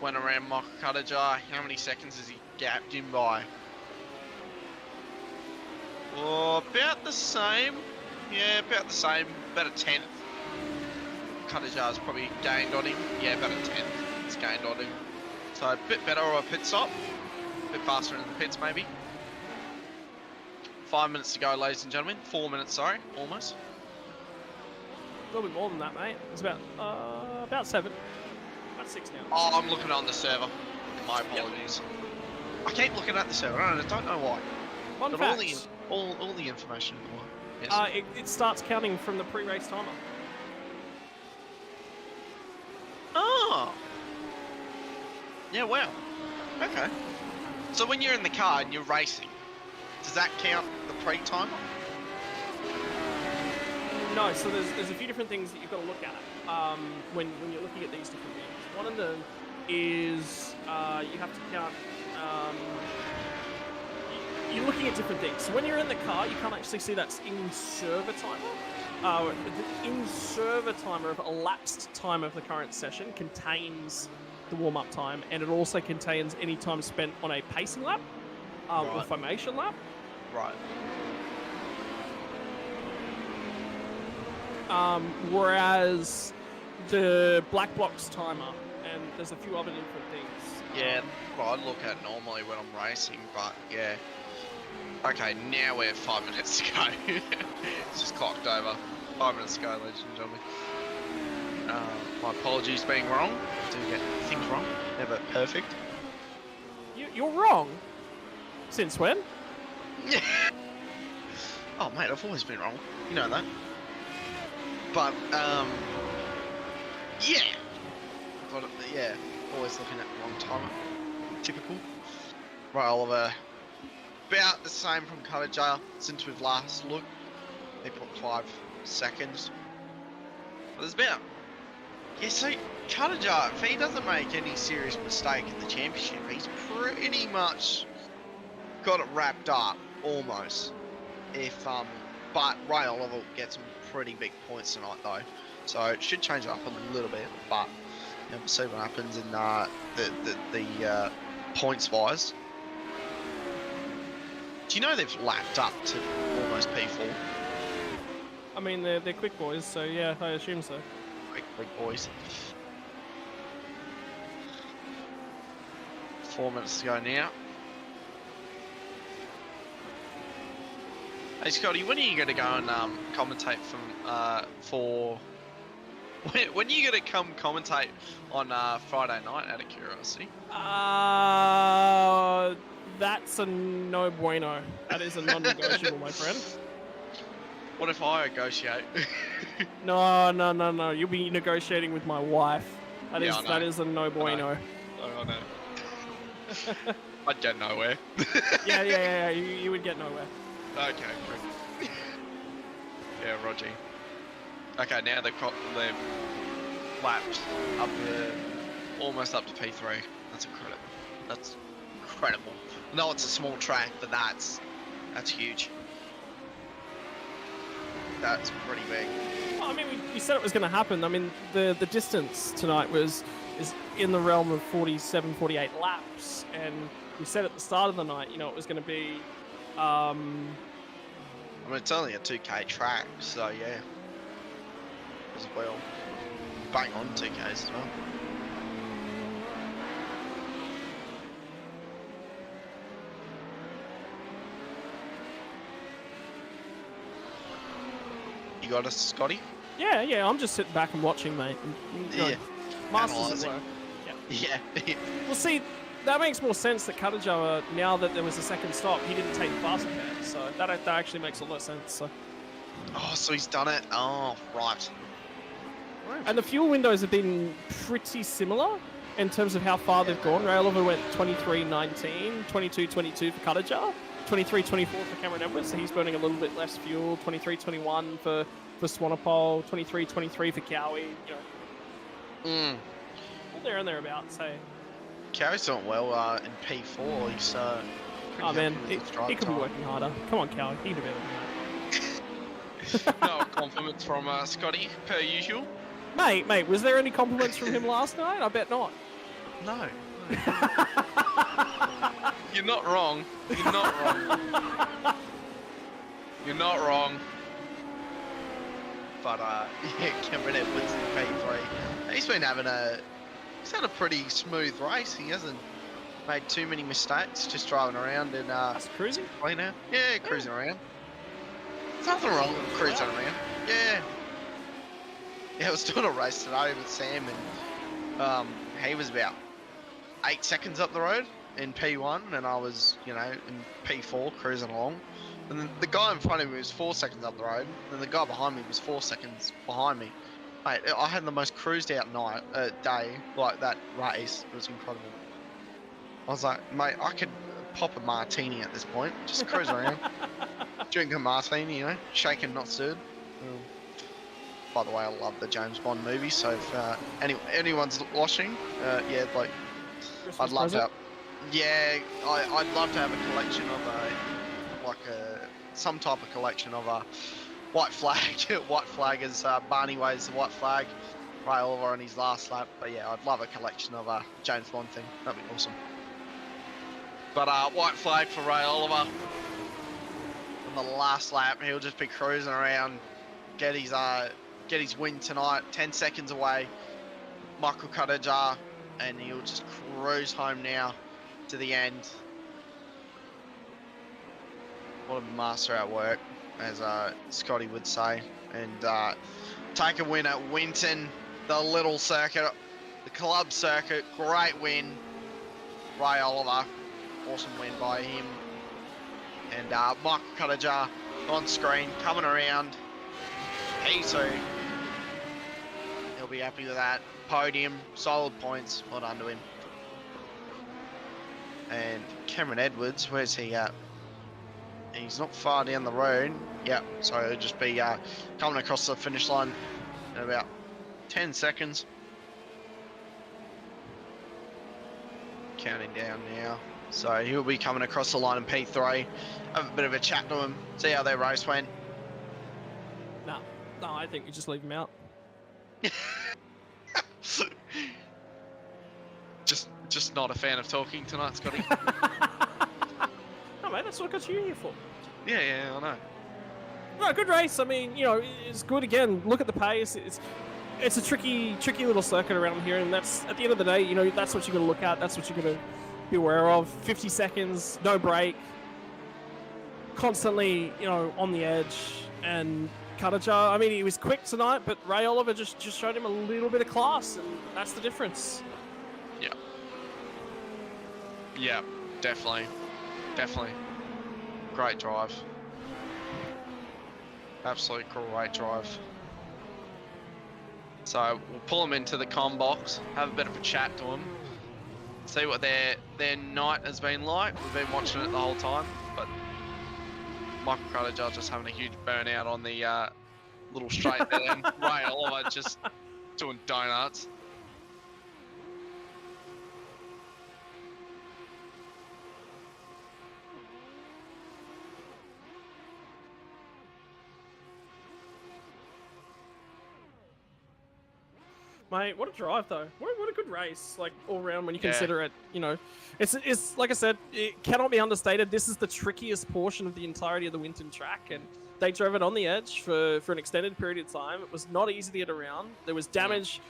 went around Michael Cuttager. How many seconds has he gapped him by? Oh, about the same. Yeah, about the same. About a 10th. Cuttager's probably gained on him. Yeah, about a 10th. It's gained on him. So a bit better or a pit stop. A bit faster in the pits maybe. 5 minutes to go, ladies and gentlemen. 4 minutes, sorry, almost. A little bit more than that, mate. It's about 7. About 6 now. Oh, I'm looking on the server. My apologies. Yep. I keep looking at the server. I don't know why. Fun but facts. all the information. Yes. It starts counting from the pre-race timer. Oh. Yeah, wow. Okay. So when you're in the car and you're racing, does that count the pre-timer? No, so there's a few different things that you've got to look at when you're looking at these different things. One of them is you have to count. You're looking at different things. So when you're in the car, you can't actually see that in-server timer. The in-server timer of elapsed time of the current session contains the warm-up time, and it also contains any time spent on a pacing lap or formation lap. Right. Whereas the black box timer, and there's a few other different things. Yeah, well, I look at normally when I'm racing, but yeah. Okay, now we're 5 minutes to go. It's just clocked over. 5 minutes to go, ladies and gentlemen. My apologies being wrong. I do get things wrong. Never perfect. You're wrong? Since when? Yeah. Oh, mate, I've always been wrong. You know that. But, yeah. But, yeah, always looking at the wrong timer. Typical. Right, Oliver. About the same from Cuttager since we've last looked. 8.5 seconds. But there's about... Yeah, so Cuttager, if he doesn't make any serious mistake in the championship, he's pretty much got it wrapped up, almost. If but Ray Oliver will get some pretty big points tonight, though, so it should change it up a little bit. But you know, we'll see what happens in the points wise. Do you know they've lapped up to almost P4? I mean, they're quick boys, so yeah, I assume so. Quick boys. 4 minutes to go now. Hey Scotty, when are you going to go and commentate for? When are you going to come commentate on Friday night? Out of curiosity. That's a no bueno. That is a non-negotiable, my friend. What if I negotiate? No. You'll be negotiating with my wife. That is a no bueno. I know. I'd get nowhere. Yeah. You would get nowhere. Okay, good. Yeah, Roger. Okay, now they've lapped up almost up to P3. That's incredible. That's incredible. No, it's a small track, but that's huge. That's pretty big. Well, I mean, we said it was going to happen. I mean, the distance tonight is in the realm of 47, 48 laps, and we said at the start of the night, it was going to be. I mean, it's only a 2K track, so yeah. As well. Bang on 2Ks as well. You got us, Scotty? Yeah. I'm just sitting back and watching, mate. Yeah. Masters at work. Yeah. Well, see, that makes more sense that Katajawa, now that there was a second stop, he didn't take the faster pair. So that actually makes a lot of sense. So. Oh, so he's done it. Oh, right. And the fuel windows have been pretty similar in terms of how far they've gone. Ray Oliver went 23.19, 22.22 for Katajawa, 23.24 for Cameron Edwards, so he's burning a little bit less fuel. 23.21 for Swanepoel, 23.23 for Cowie. All there and thereabouts. So. Cowie's doing well in P4. He's oh man, he could be working harder. Come on, Cowie, he could be better than that. No compliments from Scotty, per usual. Mate, was there any compliments from him last night? I bet not. No. You're not wrong. You're not wrong. You're not wrong. But yeah, Cameron Edwards in P3. He's had a pretty smooth race. He hasn't made too many mistakes. Just driving around and that's cruising. Yeah, cruising around. There's nothing wrong with cruising around. Yeah. Yeah, I was doing a race today with Sam, and he was about 8 seconds up the road in P1, and I was, in P4 cruising along. And then the guy in front of me was 4 seconds up the road, and the guy behind me was 4 seconds behind me. Mate, I had the most cruised out day, like that race. It was incredible. I was like, mate, I could pop a martini at this point, just cruise around, drink a martini, shaken, not stirred. By the way, I love the James Bond movies, so if anyone's watching, yeah, like, I'd love to. I'd love to have a collection of some type of collection of white flag. White flag is Barney waves the white flag. Ray Oliver on his last lap, but yeah, I'd love a collection of James Bond thing. That'd be awesome. But white flag for Ray Oliver. On the last lap, he'll just be cruising around, get his win tonight. 10 seconds away. Michael Katajawa, and he'll just cruise home now to the end. What a master at work, as Scotty would say, and take a win at Winton, the little circuit, the club circuit. Great win, Ray Oliver. Awesome win by him. And Michael Katajawa on screen, coming around. P2. He'll be happy with that. Podium, solid points. Well done to him. And Cameron Edwards, where's he at? He's not far down the road. Yep, so he'll just be coming across the finish line in about 10 seconds. Counting down now. So he'll be coming across the line in P3. Have a bit of a chat to him, see how their race went. No, I think we just leave him out. just not a fan of talking tonight, Scotty. No, mate, that's what I got you here for. Yeah, I know. No, good race. I mean, it's good. Again, look at the pace. It's a tricky little circuit around here, and that's at the end of the day, that's what you're going to look at. That's what you're going to be aware of. 50 seconds, no break, constantly, on the edge. And Cuttajar, I mean, he was quick tonight, but Ray Oliver just showed him a little bit of class, and that's the difference. Yeah, definitely. Great drive. Absolutely great drive. So we'll pull them into the comm box, have a bit of a chat to them, see what their night has been like. We've been watching it the whole time, but Michael Cuttajar just having a huge burnout on the little straight there, and Ray Oliver just doing donuts. Mate, what a drive though. What a good race, like all round when you consider it. It's like I said, it cannot be understated. This is the trickiest portion of the entirety of the Winton track, and they drove it on the edge for an extended period of time. It was not easy to get around. There was damage.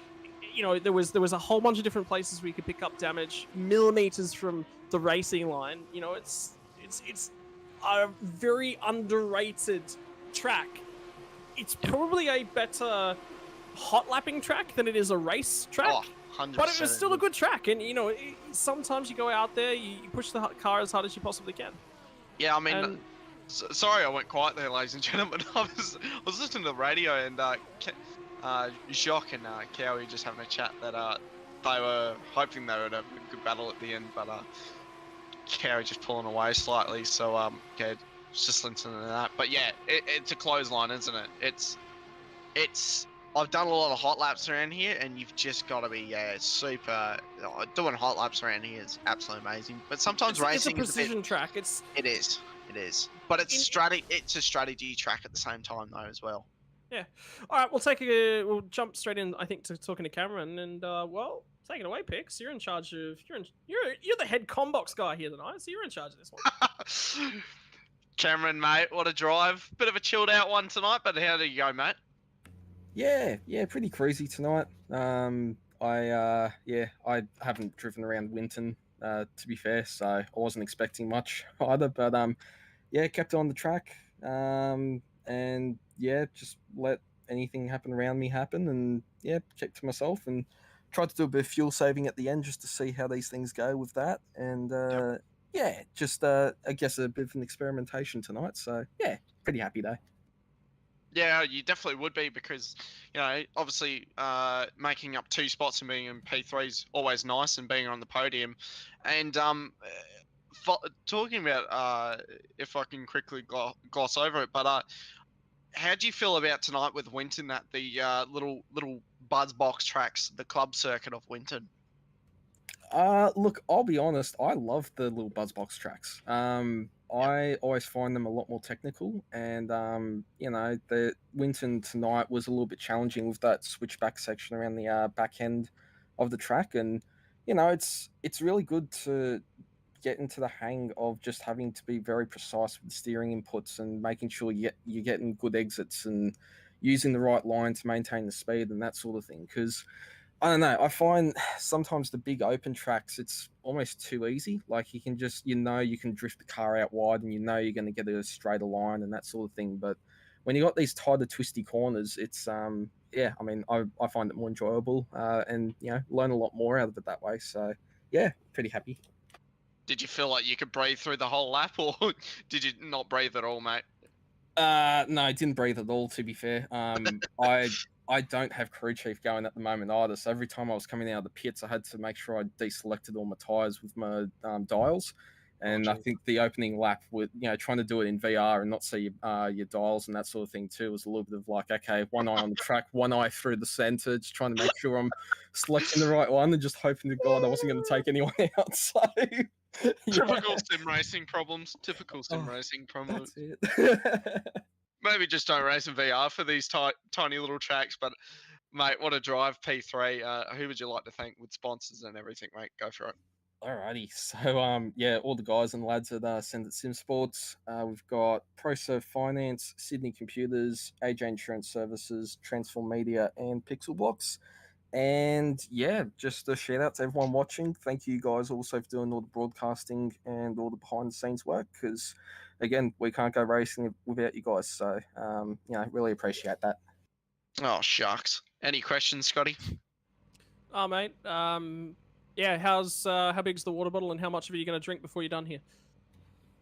There was a whole bunch of different places where you could pick up damage millimeters from the racing line. It's a very underrated track. It's probably a better hot lapping track than it is a race track. 100%. But it was still a good track, and sometimes you go out there, you push the car as hard as you possibly can. Yeah, I mean, sorry I went quiet there, ladies and gentlemen. I was listening to the radio, and Jacques and Cowie just having a chat that they were hoping they would have a good battle at the end, but Cowie just pulling away slightly. So just listening to that. But yeah, it's a clothesline, isn't it? It's. I've done a lot of hot laps around here, and you've just got to be super. Doing hot laps around here is absolutely amazing. But sometimes racing it's a precision track. It is. But it's a strategy track at the same time though as well. Yeah. All right, we'll jump straight in. I think to talking to Cameron, and take it away, Pix. You're in charge of. You're the head combox guy here tonight, so you're in charge of this one. Cameron, mate, what a drive! Bit of a chilled out one tonight, but how did you go, mate? Yeah, pretty cruisy tonight. I haven't driven around Winton, to be fair, so I wasn't expecting much either. But kept on the track, and just let anything happen around me happen, and kept to myself and tried to do a bit of fuel saving at the end just to see how these things go with that, and I guess a bit of an experimentation tonight. So pretty happy though. Yeah, you definitely would be because, obviously making up 2 spots and being in P3 is always nice, and being on the podium. And talking about, if I can quickly gloss over it, but how do you feel about tonight with Winton at the little buzz box tracks, the club circuit of Winton? Look, I'll be honest, I love the little buzz box tracks. I always find them a lot more technical, and the Winton tonight was a little bit challenging with that switchback section around the back end of the track, and it's really good to get into the hang of just having to be very precise with the steering inputs and making sure you're getting good exits and using the right line to maintain the speed and that sort of thing. Because I don't know, I find sometimes the big open tracks, it's almost too easy. Like you can just, you can drift the car out wide and you're going to get a straighter line and that sort of thing. But when you got these tighter, twisty corners, it's, I find it more enjoyable and, learn a lot more out of it that way. So, pretty happy. Did you feel like you could breathe through the whole lap, or did you not breathe at all, mate? No, I didn't breathe at all, to be fair. I don't have crew chief going at the moment either, so every time I was coming out of the pits, I had to make sure I deselected all my tyres with my dials. And I think the opening lap with, trying to do it in VR and not see your dials and that sort of thing too was a little bit of like, okay, one eye on the track, one eye through the centre, just trying to make sure I'm selecting the right one and just hoping to God I wasn't going to take anyone out. So, Typical sim racing problems. Racing problems. That's it. Maybe just don't race in VR for these tiny little tracks. But, mate, what a drive, P3. Who would you like to thank with sponsors and everything, mate? Go for it. Alrighty, so yeah, all the guys and lads at Send It Sim Sports. We've got ProServe Finance, Sydney Computers, AJ Insurance Services, Transform Media, and Pixel Blocks. And yeah, just a shout out to everyone watching. Thank you guys also for doing all the broadcasting and all the behind the scenes work. Because again, we can't go racing without you guys. So really appreciate that. Oh shucks. Any questions, Scotty? Oh, mate. Yeah. How big's the water bottle, and how much of it are you going to drink before you're done here?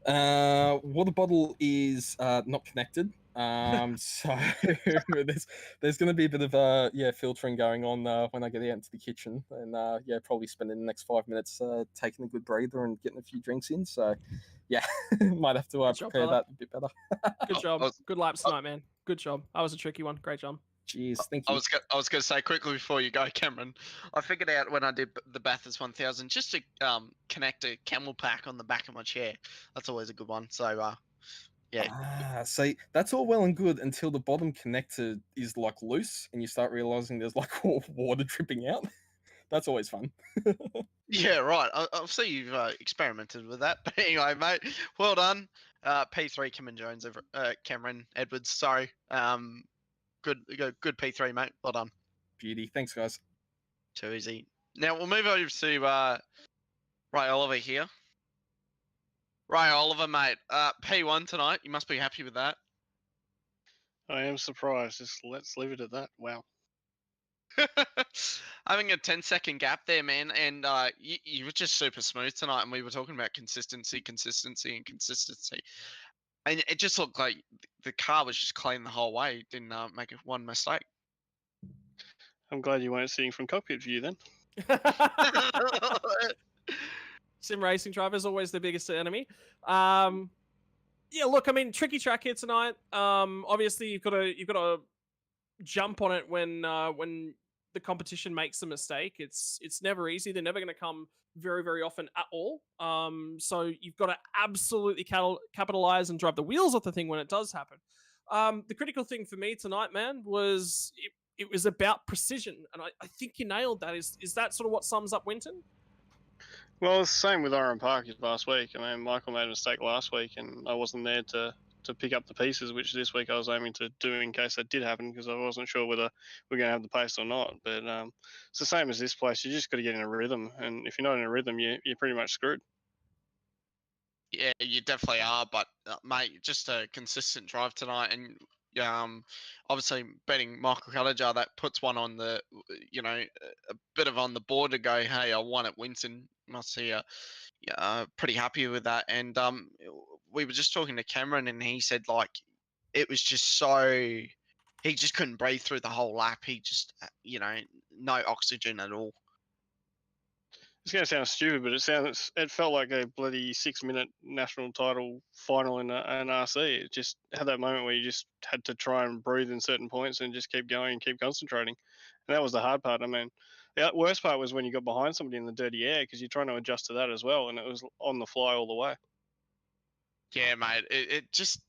Water bottle is not connected. So there's going to be a bit of filtering going on when I get out into the kitchen, and probably spending the next 5 minutes taking a good breather and getting a few drinks in. So yeah, might have to prepare that a bit better. Good job. Good laps tonight, man. Good job. That was a tricky one. Great job. Cheers, thank you. I was going to say quickly before you go, Cameron, I figured out when I did the Bathurst 1000 just to connect a camel pack on the back of my chair. That's always a good one. So yeah. See, that's all well and good until the bottom connector is like loose and you start realizing there's like water dripping out. That's always fun. Yeah, right. I'll see you've experimented with that. But anyway, mate, well done. P3 Cameron Edwards. Sorry. Good P3, mate. Well done. Beauty. Thanks, guys. Too easy. Now we'll move over to Ray Oliver here. Ray Oliver, mate. P1 tonight. You must be happy with that. I am surprised. Let's leave it at that. Wow. Having a 10-second gap there, man, and you were just super smooth tonight, and we were talking about consistency, and it just looked like the car was just clean the whole way. Didn't make one mistake. I'm glad you weren't sitting from cockpit view then. Sim racing driver is always the biggest enemy. Yeah, look, I mean, tricky track here tonight. Obviously, you've got to jump on it when the competition makes a mistake. It's never easy. They're never going to come very, very often at all. So you've got to absolutely capitalize and drive the wheels off the thing when it does happen. The critical thing for me tonight, man, was it was about precision, and I think you nailed that. Is that sort of what sums up Winton? Well, it's the same with Oran Park last week. I mean, Michael made a mistake last week, and I wasn't there to pick up the pieces, which this week I was aiming to do in case that did happen, because I wasn't sure whether we're going to have the pace or not. But it's the same as this place. You just got to get in a rhythm, and if you're not in a rhythm, you're pretty much screwed. Yeah, you definitely are. But mate, just a consistent drive tonight, and obviously beating Michael Cuttajar, that puts one on the, a bit of on the board to go, hey, I won at Winton. Must see pretty happy with that. And we were just talking to Cameron, and he said like it was just so he just couldn't breathe through the whole lap. He just no oxygen at all. It's going to sound stupid, but it felt like a bloody 6-minute national title final in an RC. It just had that moment where you just had to try and breathe in certain points and just keep going and keep concentrating. And that was the hard part. I mean, the worst part was when you got behind somebody in the dirty air, because you're trying to adjust to that as well, and it was on the fly all the way. Yeah, mate. It just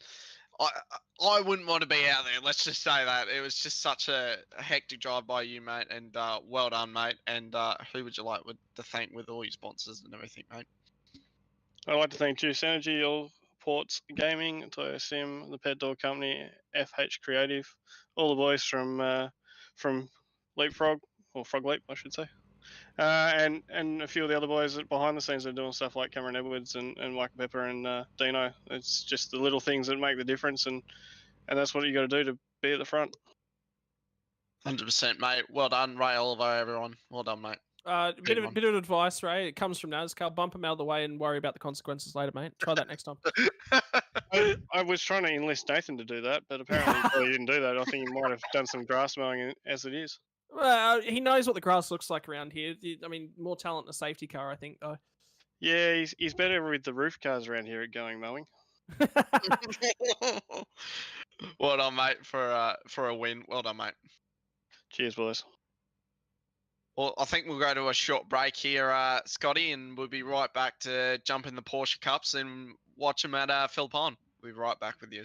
I wouldn't want to be out there. Let's just say that. It was just such a hectic drive by you, mate, and well done, mate. And who would you like to thank with all your sponsors and everything, mate? I'd like to thank Juice Energy, All Ports Gaming, Toyo Sim, the Pet Dog Company, FH Creative, all the boys from Leapfrog, or Frog Leap, I should say. And a few of the other boys that behind the scenes are doing stuff like Cameron Edwards and Michael Pepper and Dino. It's just the little things that make the difference, and that's what you got to do to be at the front. 100%, mate. Well done, Ray Oliver, everyone. Well done, mate. Bit of advice, Ray. It comes from NASCAR. Bump him out of the way and worry about the consequences later, mate. Try that next time. I was trying to enlist Nathan to do that, but apparently he didn't do that. I think he might have done some grass mowing as it is. Well, he knows what the grass looks like around here. I mean, more talent in a safety car, I think, though. Yeah, he's better with the roof cars around here at going mowing. Well done, mate, for a win. Well done, mate. Cheers, boys. Well, I think we'll go to a short break here, Scotty, and we'll be right back to jump in the Porsche Cups and watch them at Phil Pond. We'll be right back with you.